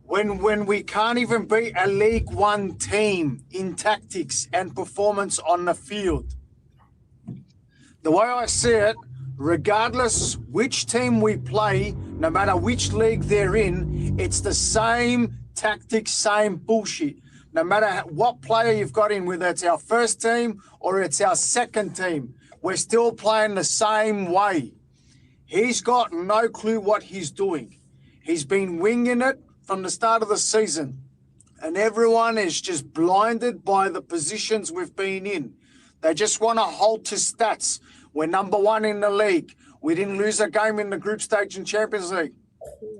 when we can't even beat a League One team in tactics and performance on the field? The way I see it, regardless which team we play, no matter which league they're in, it's the same tactics, same bullshit. No matter what player you've got in, whether it's our first team or it's our second team, we're still playing the same way. He's got no clue what he's doing. He's been winging it from the start of the season. And everyone is just blinded by the positions we've been in. They just want to hold to stats. We're number one in the league. We didn't lose a game in the group stage in Champions League.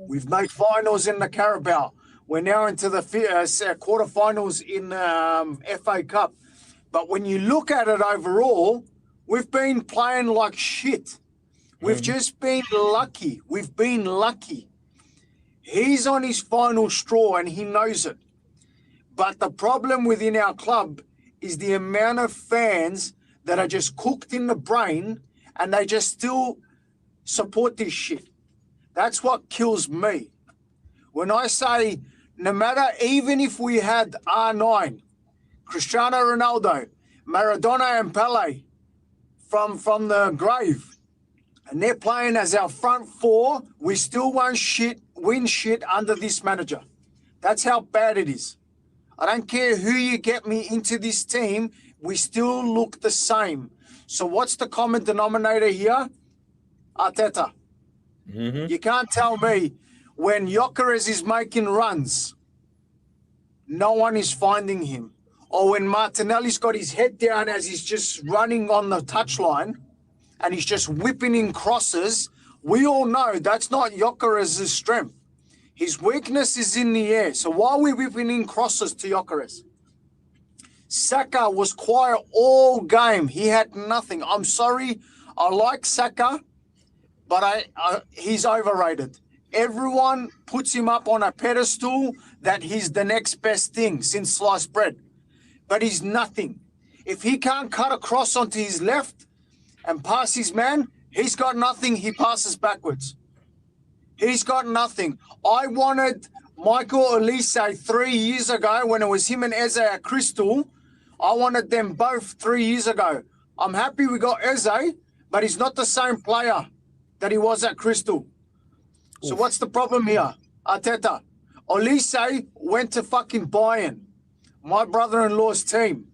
We've made finals in the Carabao. We're now into the quarterfinals in FA Cup. But when you look at it overall, we've been playing like shit. We've just been lucky. We've been lucky. He's on his final straw and he knows it. But the problem within our club is the amount of fans that are just cooked in the brain and they just still support this shit. That's what kills me. When I say, no matter, even if we had R9, Cristiano Ronaldo, Maradona and Pele from the grave, and they're playing as our front four, we still win shit under this manager. That's how bad it is. I don't care who you get me into this team, we still look the same. So what's the common denominator here? Arteta. You can't tell me when Gyokeres is making runs, no one is finding him. Or when Martinelli's got his head down as he's just running on the touchline and he's just whipping in crosses, we all know that's not Gyokeres' strength. His weakness is in the air. So why are we whipping in crosses to Gyokeres? Saka was quiet all game. He had nothing. I'm sorry. I like Saka, but he's overrated. Everyone puts him up on a pedestal that he's the next best thing since sliced bread. But he's nothing. If he can't cut across onto his left and pass his man, he's got nothing. He passes backwards. He's got nothing. I wanted Michael Elise 3 years ago when it was him and Eze at Crystal. I wanted them both 3 years ago. I'm happy we got Eze, but he's not the same player that he was at Crystal. So what's the problem here? Arteta. Elise went to fucking Bayern, my brother-in-law's team,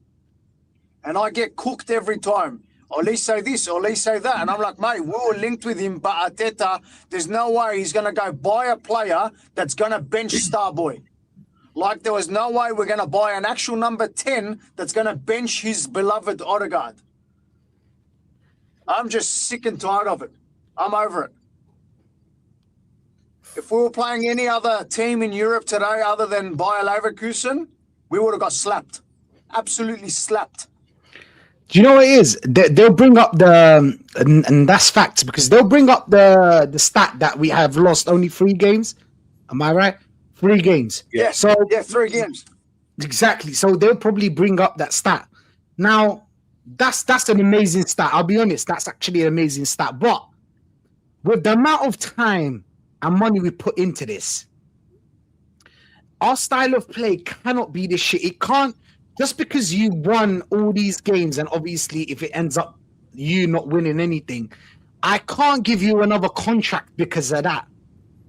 and I get cooked every time. Elise this, Elise that, and I'm like, mate, we were linked with him, but Arteta, there's no way he's going to go buy a player that's going to bench Starboy. Like there was no way we're going to buy an actual number 10 that's going to bench his beloved Ødegaard. I'm just sick and tired of it. I'm over it. If we were playing any other team in Europe today other than BAYER Leverkusen, we would have got slapped. Absolutely slapped. Do you know what it is? They'll bring up the, and that's facts, because they'll bring up the stat that we have lost only 3 games. Am I right? 3 games. Yeah. So 3 games. Exactly. So they'll probably bring up that stat. Now, that's an amazing stat. I'll be honest, that's actually an amazing stat. But with the amount of time and money we put into this, our style of play cannot be this shit. It can't, just because you won all these games, and obviously if it ends up you not winning anything, I can't give you another contract because of that,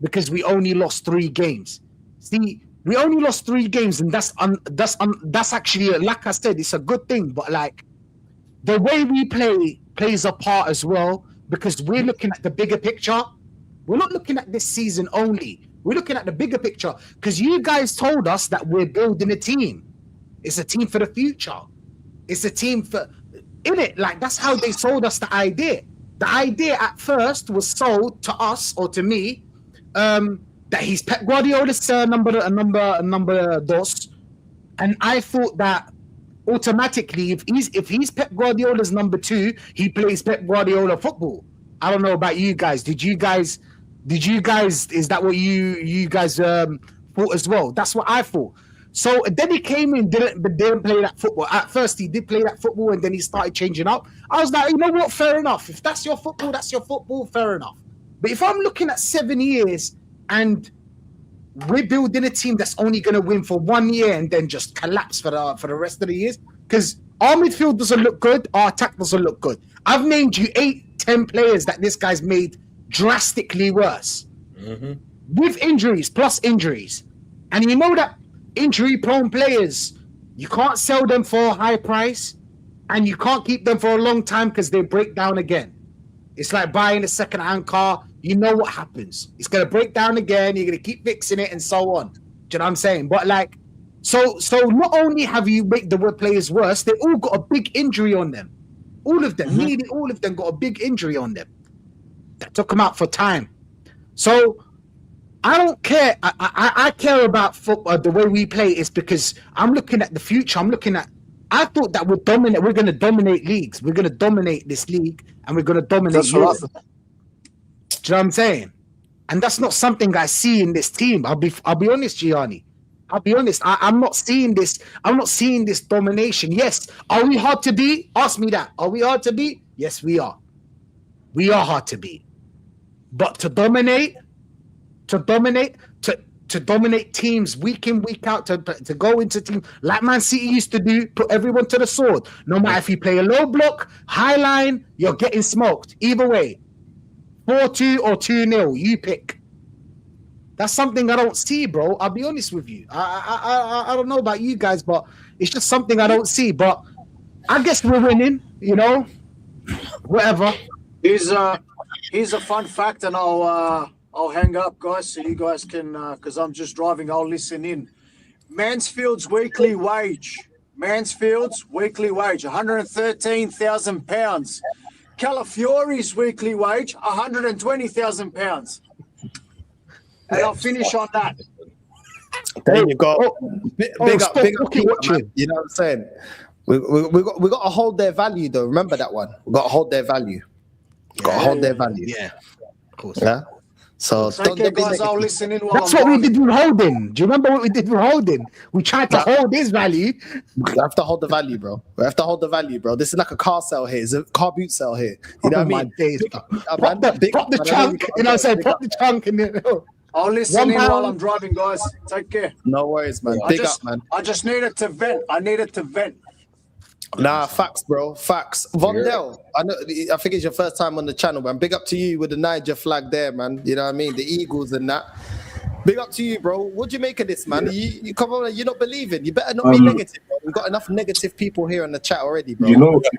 because we only lost 3 games. See, we only lost 3 games, and that's actually, like I said, it's a good thing. But like the way we play plays a part as well, because we're looking at the bigger picture. We're not looking at this season only. We're looking at the bigger picture, because you guys told us that we're building a team. It's a team for the future. It's a team for, in it. Like that's how they sold us the idea. The idea at first was sold to us, or to me, that he's Pep Guardiola's number dos, and I thought that automatically, if he's Pep Guardiola's number 2, he plays Pep Guardiola football. I don't know about you guys. Did you guys? Is that what you guys thought as well? That's what I thought. So then he came in, didn't play that football. At first he did play that football, and then he started changing up. I was like, you know what? Fair enough. If that's your football, that's your football. Fair enough. But if I'm looking at 7 years and we're building a team that's only going to win for 1 year and then just collapse for the rest of the years, because our midfield doesn't look good, our attack doesn't look good. I've named you 8-10 players that this guy's made drastically worse with injuries, plus injuries. And you know that injury-prone players, you can't sell them for a high price, and you can't keep them for a long time because they break down again. It's like buying a second-hand car. You know what happens. It's going to break down again. You're going to keep fixing it and so on. Do you know what I'm saying? But like, so not only have you made the players worse, they all got a big injury on them. All of them, nearly all of them got a big injury on them. That took them out for time. So I don't care. I care about football. The way we play is because I'm looking at the future. I thought that we're going to dominate leagues. We're going to dominate this league, and we're going to dominate Europe. Do you know what I'm saying? And that's not something I see in this team. I'll be honest, Gianni. I'll be honest. I'm not seeing this. I'm not seeing this domination. Yes. Are we hard to beat? Ask me that. Are we hard to beat? Yes, we are. We are hard to beat. But to dominate teams week in, week out, to go into teams like Man City used to do, put everyone to the sword. No matter if you play a low block, high line, you're getting smoked. Either way, 4-2 or 2-0, you pick. That's something I don't see, bro. I'll be honest with you. I don't know about you guys, but it's just something I don't see. But I guess we're winning, you know. Whatever. Here's a fun fact, and I'll hang up, guys, so you guys can, because I'm just driving. I'll listen in. Mansfield's weekly wage, 113,000 pounds. Calafiore's weekly wage, 120,000 pounds. And I'll finish on that. There you go. Big up, people, watching. you know what I'm saying? We got to hold their value, though. Remember that one. We got to hold their value. Got to hold their value. Yeah, of course. Yeah. So Take care, guys. I'll listen in while that's I'm what we driving. did with Holding. Do you remember what we did with Holding? We tried to hold his value. We have to hold the value, bro. We have to hold the value, bro. This is like a car sale here. It's a car boot sale here. You know what I mean? Prop the trunk. You know what I'm saying? Prop the trunk and then. I'll listen in while I'm driving, guys. Take care. No worries, man. Big up, man. I just needed to vent. Nah, facts, bro. Facts. Vontell, I think it's your first time on the channel, man. Big up to you with the Niger flag there, man. You know what I mean? The Eagles and that. Big up to you, bro. What do you make of this, man? You come on, you're not believing. You better not be negative, bro. We've got enough negative people here in the chat already, bro. You know what's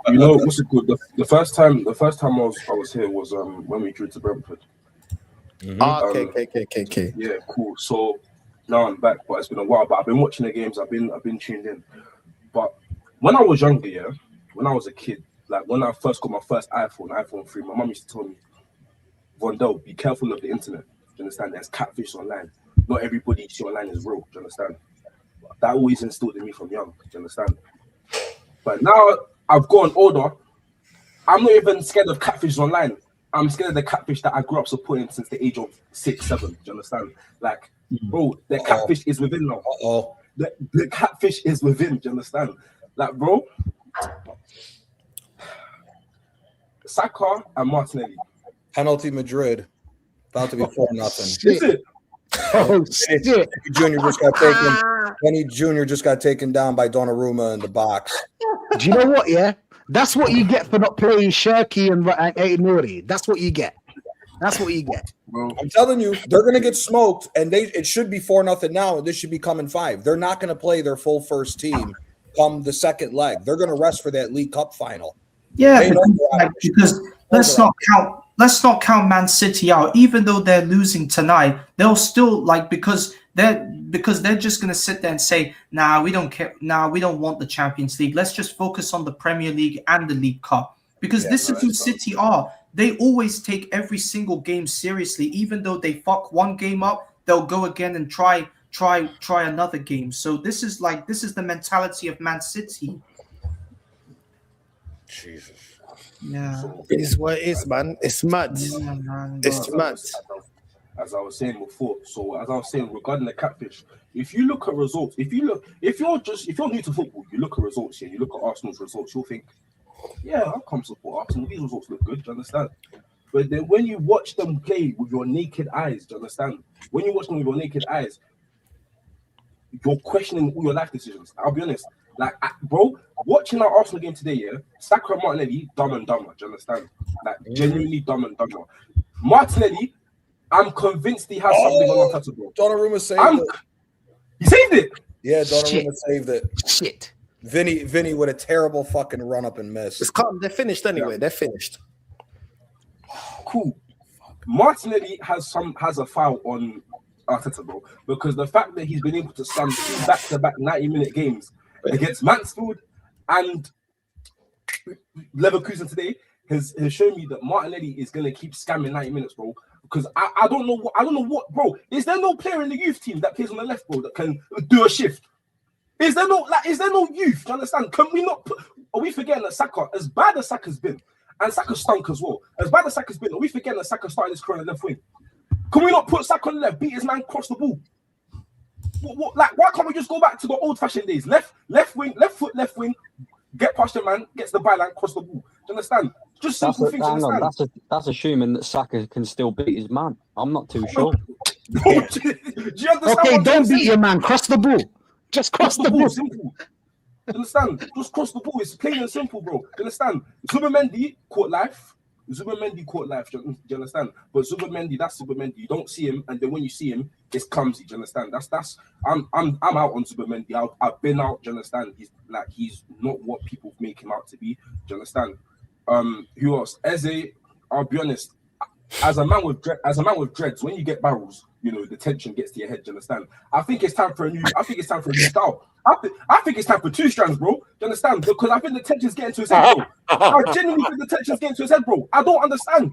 it called? The first time I was here was when we drew to Brentford. Okay. Yeah, cool. So now I'm back, but it's been a while. But I've been watching the games. I've been tuned in. But when I was younger, yeah, when I was a kid, like when I first got my first iPhone 3, my mum used to tell me, Vontell, be careful of the internet. Do you understand? There's catfish online. Not everybody you see online is real. Do you understand? That always instilled in me from young. Do you understand? But now I've gone older. I'm not even scared of catfish online. I'm scared of the catfish that I grew up supporting since the age of 6, 7. Do you understand? Like, bro, the catfish is within now. The catfish is within. Do you understand? Like, bro, Saka and Martinelli. Penalty Madrid. About to be 4-0. Is it? Oh shit! Penny Jr. just got taken down by Donnarumma in the box. Do you know what? Yeah, that's what you get for not playing Shirky and Nuri. That's what you get. That's what you get. I'm telling you, they're going to get smoked, and it should be 4-0 now, and this should be coming 5. They're not going to play their full first team come the second leg. They're going to rest for that League Cup final. Yeah, because let's not count Man City out. Even though they're losing tonight, they'll still because they're just gonna sit there and say, "Nah, we don't care. Nah, we don't want the Champions League. Let's just focus on the Premier League and the League Cup." Because this is who City are. They always take every single game seriously. Even though they fuck one game up, they'll go again and try another game. So this is the mentality of Man City. Jesus. Yeah. It is what it is, man. It's mad. Yeah, man. It's mad. As I was saying before, regarding the catfish, if you look at results, if you're new to football, you look at results here, you look at Arsenal's results, you'll think, yeah, I'll come support Arsenal. These results look good, do you understand? But then when you watch them play with your naked eyes, do you understand? When you watch them with your naked eyes, you're questioning all your life decisions. I'll be honest. Like, bro, watching our Arsenal game today, yeah, Saka and Martinelli, dumb and dumber, do you understand? Like, genuinely dumb and dumber. Martinelli, I'm convinced he has something on our touch, bro. Donnarumma saved it. He saved it? Yeah, Donnarumma saved it. Shit. Vinny with a terrible fucking run up and miss. It's calm. They're finished anyway. Yeah. They're finished. Cool. Martinelli has a foul on Arteta, bro, because the fact that he's been able to slam 2 back-to-back 90-minute games against Mansfield and Leverkusen today has shown me that Martinelli is gonna keep scamming 90 minutes, bro. Because I don't know what, bro. Is there no player in the youth team that plays on the left, bro, that can do a shift? Is there no youth? Do you understand? Can we not are we forgetting that Saka, as bad as Saka's been, and Saka stunk as well, as bad as Saka's been, are we forgetting that Saka started his career on the left wing? Can we not put Saka on the left, beat his man, cross the ball? Like, why can't we just go back to the old-fashioned days? Left wing, left foot, left wing. Get past the man, gets the byline, cross the ball. Do you understand? Just simple things. Hang on, that's assuming that Saka can still beat his man. I'm not too sure. Do you understand? Okay, don't beat your man. Cross the ball. Just cross the ball. Simple. You understand? Just cross the ball. It's plain and simple, bro. You understand? Zubimendi caught life. Do you understand? But Zubimendi, that's Zubimendi. You don't see him, and then when you see him, it's clumsy. Do you understand? I'm out on Zubimendi. I've been out. Do you understand? He's not what people make him out to be. Do you understand? Who else? Eze. I'll be honest. As a man with dreads, when you get barrels, you know the tension gets to your head. Do you understand? I think it's time for a new style. I think it's time for 2 strands, bro. Do you understand? Because I think the tension's getting to his head, bro. I genuinely think the tension's getting to his head, bro. I don't understand.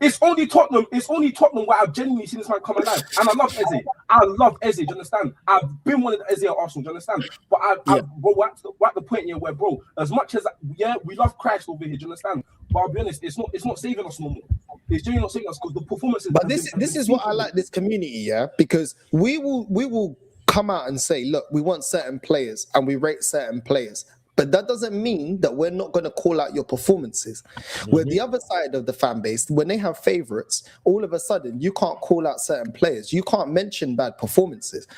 It's only Tottenham where I've genuinely seen this man come alive. And I love Eze. Do you understand? I've been one of the Eze at Arsenal. Do you understand? But bro, we're at the point here where, bro, as much as we love Christ over here. Do you understand? But I'll be honest, it's not saving us no more. It's genuinely not saving us because the performances. But this is what I like this community, yeah, because we will come out and say, look, we want certain players and we rate certain players. But that doesn't mean that we're not going to call out your performances. Where the other side of the fan base, when they have favourites, all of a sudden you can't call out certain players. You can't mention bad performances.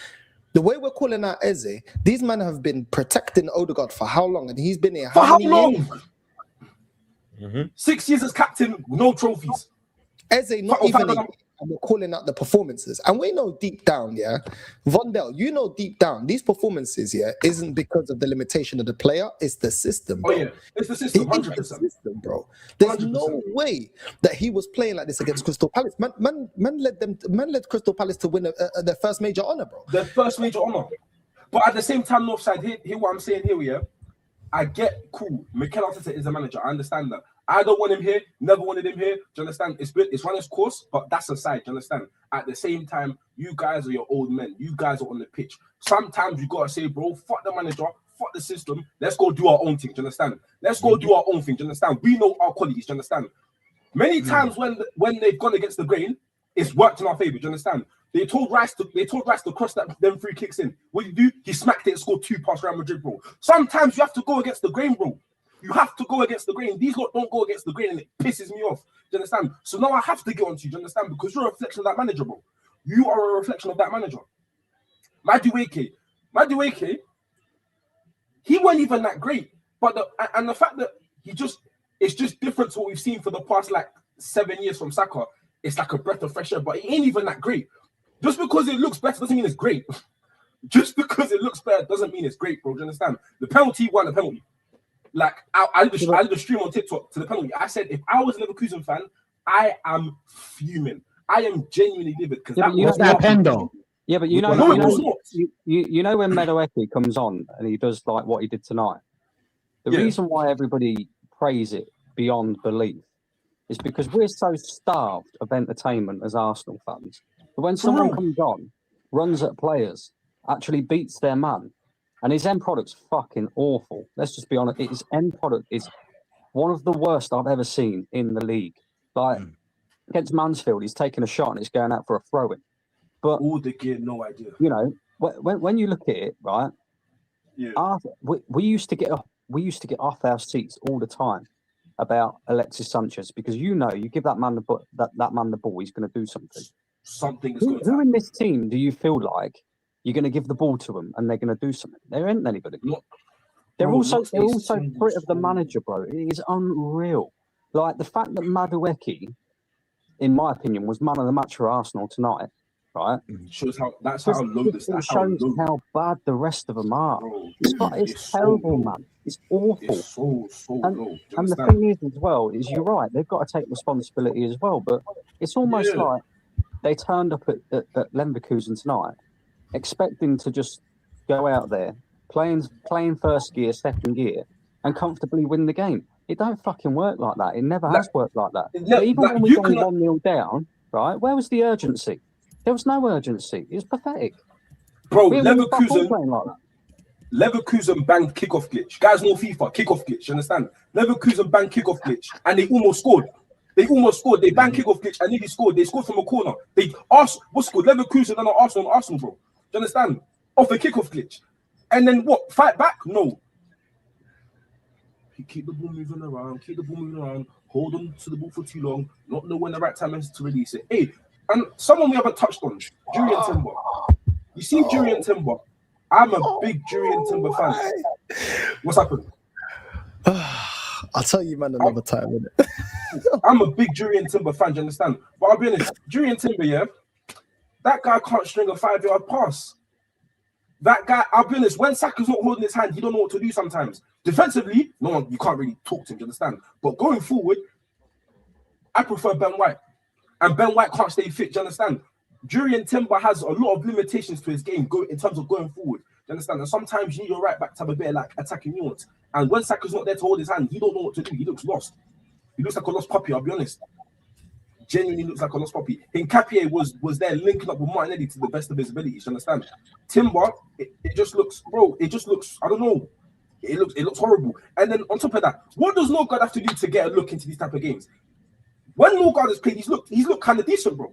The way we're calling out Eze, these men have been protecting Ødegaard for how long? And he's been here how long? 6 years as captain, no trophies. Eze, not even and we're calling out the performances. And we know deep down, yeah, Vontell, you know deep down, these performances, yeah, isn't because of the limitation of the player, it's the system, bro. Oh, yeah, it's the system, 100%. It's the system, bro. There's 100%. no way that he was playing like this against Crystal Palace. Man led Crystal Palace to win their first major honour, bro. Their first major honour. But at the same time, Northside, hear what I'm saying here, yeah? I get cool. Mikel Arteta is a manager. I understand that. I don't want him here. Never wanted him here. Do you understand? It's run its course, but that's aside. Do you understand? At the same time, you guys are your old men. You guys are on the pitch. Sometimes you gotta say, bro, fuck the manager, fuck the system. Let's go do our own thing. Do you understand? Let's go do our own thing. Do you understand? We know our qualities. Do you understand? Many times when they've gone against the grain, it's worked in our favor. Do you understand? They told Rice to cross them 3 kicks in. What did he do? He smacked it and scored 2 past Real Madrid, bro. Sometimes you have to go against the grain, bro. You have to go against the grain. These lot don't go against the grain and it pisses me off. Do you understand? So now I have to get on to you. Do you understand? Because you're a reflection of that manager, bro. You are a reflection of that manager. Madueke, he wasn't even that great. But the fact that it's just different to what we've seen for the past 7 years from Saka. It's like a breath of fresh air, but it ain't even that great. Just because it looks better doesn't mean it's great. Just because it looks better doesn't mean it's great, bro. Do you understand? The penalty won the penalty. I did a stream on TikTok to the penalty. I said, if I was a Leverkusen fan, I am fuming. I am genuinely livid because that was that pen though. Yeah, but you know when Madueke comes on and he does like what he did tonight. The reason why everybody praise it beyond belief is because we're so starved of entertainment as Arsenal fans. But when someone comes on, runs at players, actually beats their man, and his end product's fucking awful. Let's just be honest. His end product is one of the worst I've ever seen in the league. Against Mansfield, he's taking a shot and it's going out for a throw-in. But all the gear, no idea. You know, when you look at it, right? Yeah. We used to get off our seats all the time about Alexis Sanchez because you give that man the ball, he's going to do something. Who in this team do you feel like you're going to give the ball to them and they're going to do something? There ain't anybody. They're also threat of the manager, bro. It is unreal. Like the fact that Madueke, in my opinion, was man of the match for Arsenal tonight, right? Shows how low this. It shows how bad the rest of them are. Bro, it's terrible, man. It's awful. It's so low. And the thing is, as well, is you're right. They've got to take responsibility as well. But it's almost like they turned up at Leverkusen tonight, expecting to just go out there, playing first gear, second gear, and comfortably win the game. It don't fucking work like that. It never has worked like that. Even when we go 1-0 down, right? Where was the urgency? There was no urgency. It was pathetic. Bro, Leverkusen banged kickoff glitch. Guys know FIFA, kickoff glitch, you understand? Leverkusen banged kickoff glitch and they almost scored. They banged kickoff glitch and nearly scored. They scored from a corner. What's scored? Leverkusen and Arsenal, bro. Do you understand? off a kickoff glitch. And then what? Fight back? No. Keep the ball moving around, hold on to the ball for too long, not know when the right time is to release it. Hey, and someone we haven't touched on, Jurriën Timber. You see Jurriën Timber? I'm a big Jurriën Timber fan. What's happened? I'll tell you, man, another time. Innit? I'm a big Jurriën Timber fan, do you understand? But I'll be honest, Jurriën Timber, yeah, that guy can't string a 5-yard pass. That guy, I'll be honest, when Saka's not holding his hand, he don't know what to do sometimes. Defensively, no one, you can't really talk to him, do you understand? But going forward, I prefer Ben White. And Ben White can't stay fit, do you understand? Jurriën Timber has a lot of limitations to his game in terms of going forward. Do you understand? And sometimes you need your right back to have a bit of like attacking nuance. And when Saka's not there to hold his hand, he don't know what to do. He looks lost. He looks like a lost puppy, I'll be honest. Genuinely looks like a lost puppy. Hincapié was there linking up with Martinelli to the best of his abilities, you understand? Timber, it just looks, bro, it just looks, I don't know. It looks horrible. And then on top of that, what does Northside have to do to get a look into these type of games? When Northside has played, he's looked kind of decent, bro.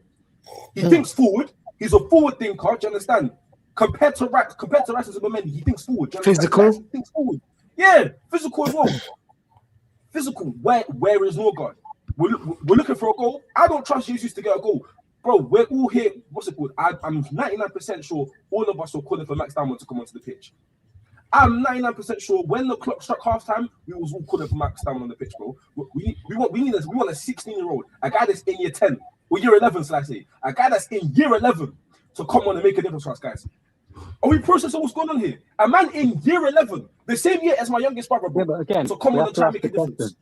He thinks forward. He's a forward thinker, do you understand? Compared to Rice and Zubomendi, he thinks forward. Do you understand? Physical? He thinks forward. Yeah, physical as well. Physical. Where is Northside? We're looking for a goal. I don't trust Jesus to get a goal. Bro, we're all here. What's it called? I'm 99% sure all of us were calling for Max Diamond to come onto the pitch. I'm 99% sure when the clock struck halftime, we was all calling for Max Diamond on the pitch, bro. We want a 16-year-old, a guy that's in year 10 or year 11, shall I say, a guy that's in year 11 to come on and make a difference for us, guys. Are we processing what's going on here? A man in year 11, the same year as my youngest brother, bro, but again, to come on and try and make a difference.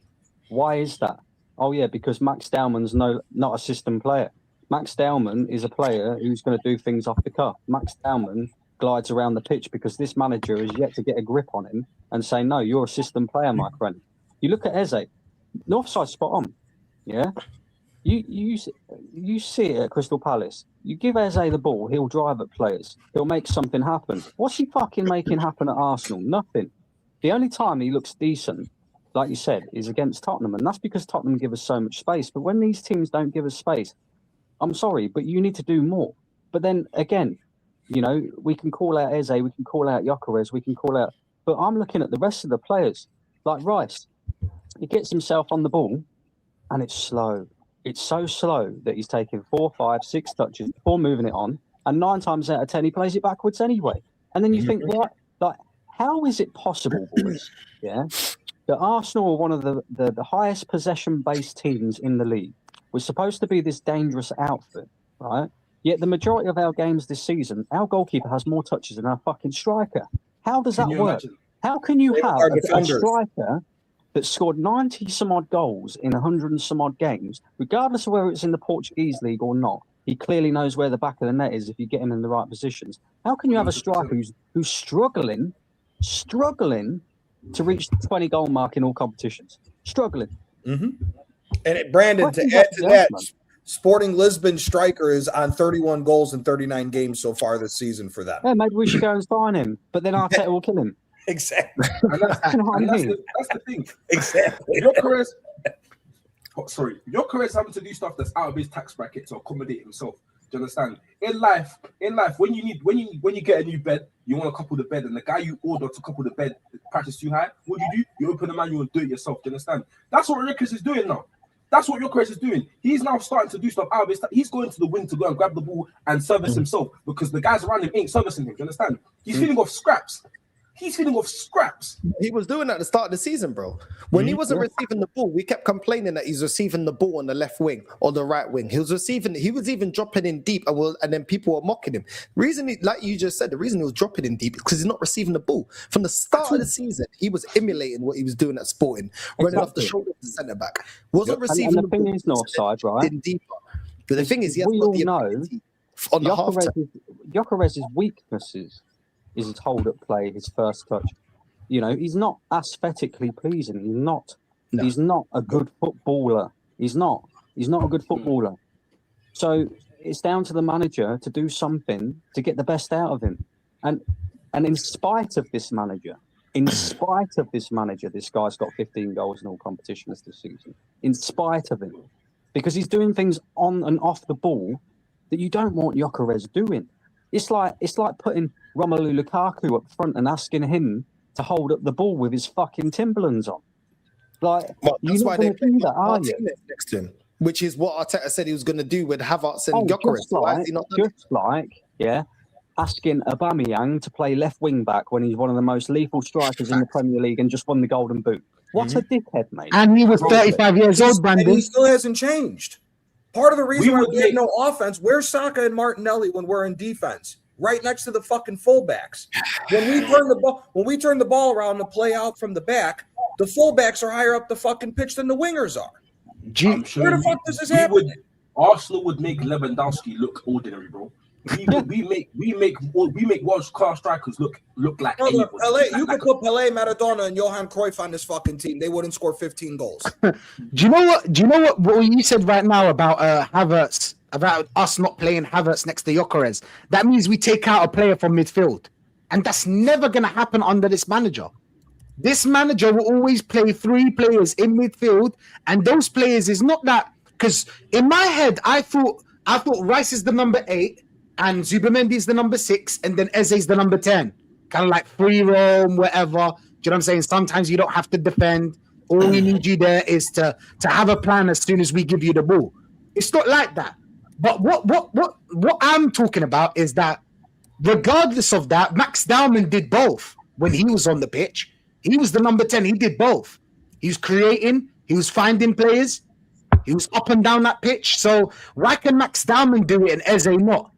Why is that? Oh yeah, because Max Dowman's not a system player. Max Dowman is a player who's going to do things off the cuff. Max Dowman glides around the pitch because this manager has yet to get a grip on him and say, no, you're a system player, my friend. You look at Eze, Northside spot on. Yeah. You see it at Crystal Palace. You give Eze the ball, he'll drive at players. He'll make something happen. What's he fucking making happen at Arsenal? Nothing. The only time he looks decent, like you said, is against Tottenham. And that's because Tottenham give us so much space. But when these teams don't give us space, I'm sorry, but you need to do more. But then again, you know, we can call out Eze, we can call out Gyokeres, we can call out... But I'm looking at the rest of the players, like Rice. He gets himself on the ball and it's slow. It's so slow that he's taking 4, 5, 6 touches before moving it on. And 9 times out of 10, he plays it backwards anyway. And then you think, what? Like, how is it possible, boys, yeah, that Arsenal are one of the highest possession-based teams in the league? We're supposed to be this dangerous outfit, right? Yet the majority of our games this season, our goalkeeper has more touches than our fucking striker. How does that work? Imagine? How can you They have are a defenders. striker that scored 90 some odd goals in 100 and some odd games, regardless of whether it's in the Portuguese league or not? He clearly knows where the back of the net is if you get him in the right positions. How can you have a striker who's struggling to reach the 20 goal mark in all competitions? Struggling. And Brandon, to add to that, Sporting Lisbon striker is on 31 goals in 39 games so far this season for them. Yeah, maybe we should go and sign him, but then Arteta will kill him. Exactly. And that's, You know what I mean? that's the thing. Exactly. Gyokeres having to do stuff that's out of his tax bracket to accommodate himself. Do you understand? In life, when you get a new bed, you want to couple the bed, and the guy you order to couple the bed price is too high. What do? You open the manual and do it yourself. Do you understand? That's what Gyokeres is doing now. That's what Gyokeres is doing. He's now starting to do stuff out of his. He's going to the wing to go and grab the ball and service himself because the guys around him ain't servicing him. Do you understand? He's feeding off scraps. He's feeding off scraps. He was doing that at the start of the season, bro. When he wasn't receiving the ball, we kept complaining that he's receiving the ball on the left wing or the right wing. He was even dropping in deep, and then people were mocking him. Like you just said, the reason he was dropping in deep is because he's not receiving the ball. From the start of the season, he was emulating what he was doing at Sporting, running off the shoulder of the centre back. Wasn't receiving and the thing ball. is, Northside, right? In deeper. But the thing is, he has we got all the know ability on the half time. Gyokeres' weaknesses is his hold up play, his first touch. You know, he's not aesthetically pleasing. He's not a good footballer. He's not a good footballer. So it's down to the manager to do something to get the best out of him. And in spite of this manager, this guy's got 15 goals in all competitions this season. In spite of him. Because he's doing things on and off the ball that you don't want Gyokeres doing. It's like putting Romelu Lukaku up front and asking him to hold up the ball with his fucking Timberlands on. Like, Well, you're that's not why they going to do put that, are you? Martinez next to him, which is what Arteta said he was going to do with Havertz and Gyokeres. Why has he not done it? Asking Aubameyang to play left wing back when he's one of the most lethal strikers in the Premier League and just won the Golden Boot. What a dickhead, mate. And he was 35 years old, And Brandon. he still hasn't changed. Part of the reason why we have no offense, where's Saka and Martinelli when we're in defense? Right next to the fucking fullbacks. When we turn the ball around to play out from the back, the fullbacks are higher up the fucking pitch than the wingers are. I'm sure Where the fuck does this happen? Arsenal would make Lewandowski look ordinary, bro. We make world class strikers look like Brother, anybody. you could put Pelé, Maradona, and Johan Cruyff on this fucking team. They wouldn't score 15 goals. Do you know what you said right now about Havertz, about us not playing Havertz next to Gyokeres? That means we take out a player from midfield, and that's never going to happen under this manager. This manager will always play 3 players in midfield, and those players is not that, because in my head I thought Rice is the number 8 and Zubimendi is the number 6, and then Eze is the number 10. Kind of like free roam, whatever. Do you know what I'm saying? Sometimes you don't have to defend. All we need you there is to have a plan as soon as we give you the ball. It's not like that. But what I'm talking about is that regardless of that, Max Dowman did both when he was on the pitch. He was the number 10. He did both. He was creating. He was finding players. He was up and down that pitch. So why can Max Dowman do it and Eze not?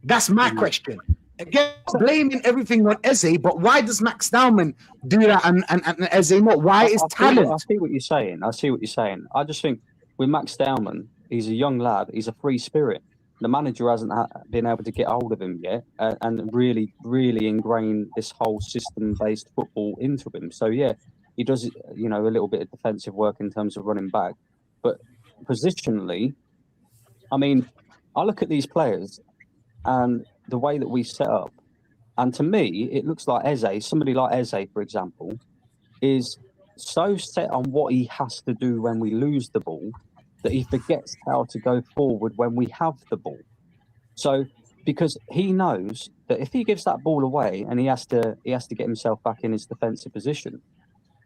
That's my question. Again, blaming everything on Eze, but why does Max Dowman do that and Eze not? Why is talent? I see what you're saying. I just think with Max Dowman, he's a young lad. He's a free spirit. The manager hasn't been able to get hold of him yet and really, really ingrain this whole system-based football into him. So, yeah, he does, a little bit of defensive work in terms of running back. But positionally, I mean, I look at these players and the way that we set up, and to me, it looks like Eze, somebody like Eze, for example, is so set on what he has to do when we lose the ball that he forgets how to go forward when we have the ball. So, because he knows that if he gives that ball away and he has to get himself back in his defensive position,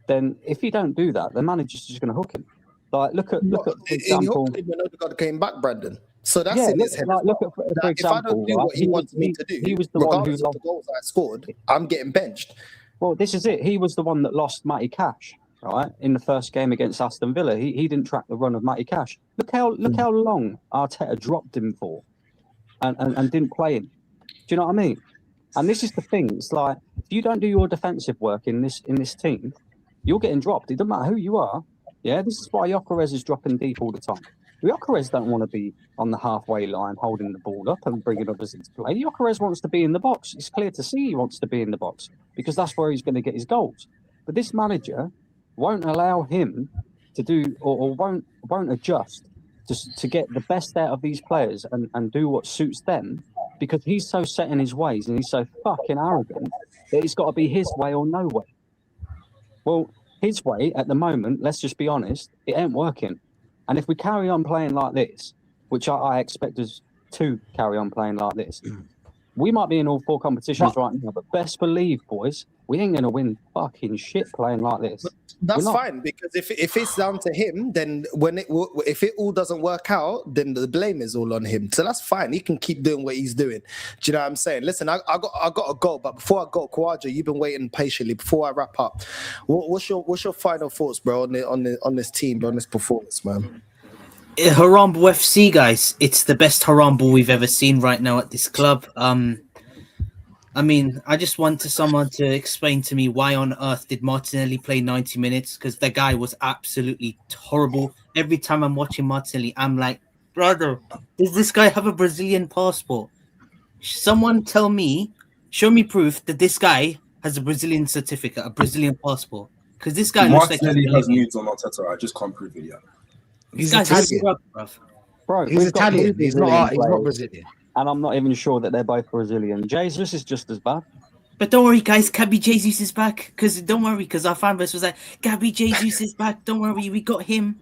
then if he don't do that, the manager's just going to hook him. Like, look at for example, when Ødegaard came back, Brandon. So that's in his head. Like, look at, for example, if I don't do what he wants me to do, he was the one who regardless of the goals I scored, I'm getting benched. Well, this is it. He was the one that lost Matty Cash, right, in the first game against Aston Villa. He didn't track the run of Matty Cash. Look how long Arteta dropped him for, and didn't play him. Do you know what I mean? And this is the thing. It's like, if you don't do your defensive work in this team, you're getting dropped. It doesn't matter who you are. Yeah, this is why Gyokeres is dropping deep all the time. Gyokeres don't want to be on the halfway line holding the ball up and bringing others into play. Gyokeres wants to be in the box. It's clear to see he wants to be in the box because that's where he's going to get his goals. But this manager won't allow him to do or won't adjust to get the best out of these players and do what suits them because he's so set in his ways and he's so fucking arrogant that it's got to be his way or no way. Well, his way at the moment, let's just be honest, it ain't working. And if we carry on playing like this, which I expect us to carry on playing like this, we might be in all 4 competitions right now, but best believe, boys, we ain't going to win fucking shit playing like this. That's fine, because if it's down to him, then if it all doesn't work out, then the blame is all on him. So that's fine. He can keep doing what he's doing. Do you know what I'm saying? Listen, I got to go, but before I go, Kawaja, you've been waiting patiently. Before I wrap up, what's your final thoughts, bro, on this team, bro, on this performance, man? Haram FC, guys, it's the best Haram ball we've ever seen right now at this club. I mean, I just want someone to explain to me why on earth did Martinelli play 90 minutes? Because the guy was absolutely horrible. Every time I'm watching Martinelli, I'm like, brother, does this guy have a Brazilian passport? Someone show me proof that this guy has a Brazilian certificate, a Brazilian passport. Because this guy Martinelli has nudes on Arteta. I just can't prove it yet. He's Italian. Bro, he's Italian. He's not Brazilian. And I'm not even sure that they're both Brazilian. Jesus is just as bad. But don't worry, guys. Gabby Jesus is back. Don't worry, because our fan base was like, Gabby Jesus is back. Don't worry, we got him.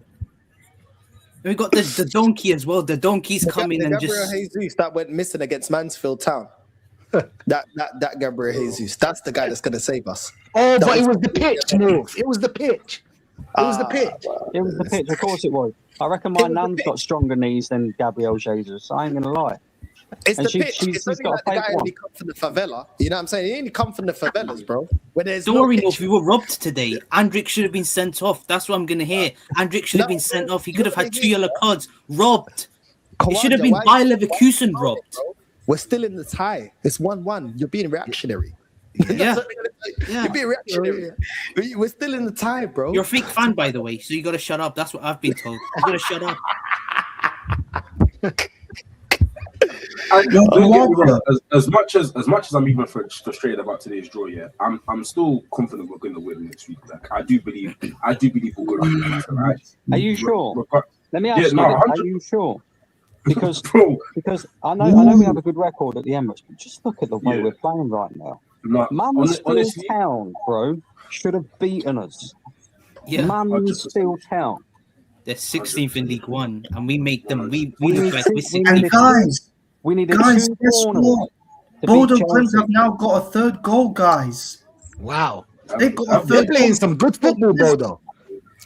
We got the donkey as well. The donkey's coming and Gabriel just... Jesus that went missing against Mansfield Town. That Gabriel Jesus, that's the guy that's gonna save us. Oh, That but it was- was the pitch, Morph. It was the pitch. It was the pitch. It was the pitch, of course it was. I reckon my was the nan's pitch. got stronger knees than Gabriel Jesus. I ain't gonna lie. It's And the pitch. she's It's only got like a the fake guy one. only come from the favela. You know what I'm saying? He only come from the favelas, bro. Where there's Don't no worry, pitch. North, we were robbed today. Andrick should have been sent off. That's what I'm going to hear. Andrick should have No, been sent off. He you could have know had what 2 it is, yellow cards. Robbed. It should have Kawaja, been why- BAYER Leverkusen why- robbed. bro? We're still in the tie. It's 1-1. You're being reactionary. Yeah. You're being reactionary. We're still in the tie, bro. You're a fake fan, by the way, so you got to shut up. That's what I've been told. You got to shut up. As much as I'm even frustrated about today's draw, yeah, I'm still confident we're going to win next week. Like I do believe we'll go. Are you sure? Let me ask Yeah, you, no, are 100 you sure? Because Bro, I know we have a good record at the Emirates, but just look at the way Yeah. we're playing right now. no, Mansfield honestly, Town, bro, should have beaten us. Yeah. Mansfield Town. They're 16th in League One, and we make them. We We look need like to- we're we 16th. need And guys, We needed guys, two guess corners what? to Bodo beat Glimt Chelsea. have now got a third goal, guys. Wow. They got a They're third playing goal. some good football, Bodo.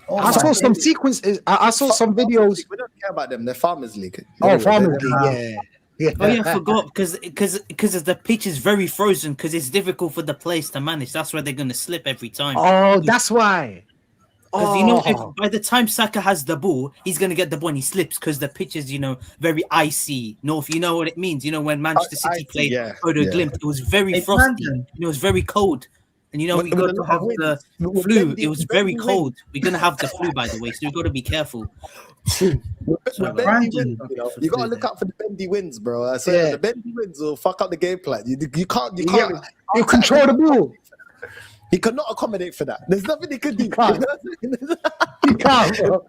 Oh I my saw some days. sequences. I saw some videos. We don't care about them. They're Farmers League. Oh, Farmers Wow. League. Yeah. Oh yeah, I forgot because the pitch is very frozen because it's difficult for the players to manage. That's why they're gonna slip every time. Oh, that's why. Because you know, if, Oh. by the time Saka has the ball, he's gonna get the ball and he slips because the pitch is, very icy. North, you know what it means. You know when Manchester City Icy, played yeah, Ødegaard, yeah. Glimt, it was very Hey, frosty. Brandon. It was very cold, and we With got a to lot have of the winds. With flu. bendy- It was very bendy cold. We're gonna have the flu, by the way, so we've got to be careful. With bendy Brandon. winds, you gotta look out for the bendy winds, bro. I swear, Yeah. the bendy winds will fuck up the game plan. You can't. Yeah. You control the ball. He cannot accommodate for that. There's nothing he could do. can't. You can't, bro.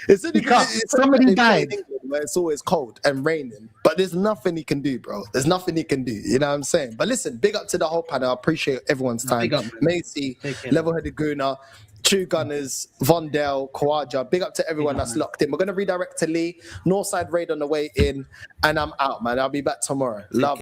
It's only He can't. it's Somebody only died. in England where it's always cold and raining, but there's nothing he can do, bro. There's nothing he can do. You know what I'm saying? But listen, big up to the whole panel. I appreciate everyone's time. Big up, man. Macy, Take care. Level-Headed Guna, True Gunners, Vontell, Kawaja. Big up to everyone that's locked in. We're gonna redirect to Lee. Northside raid on the way in, and I'm out, man. I'll be back tomorrow. Love.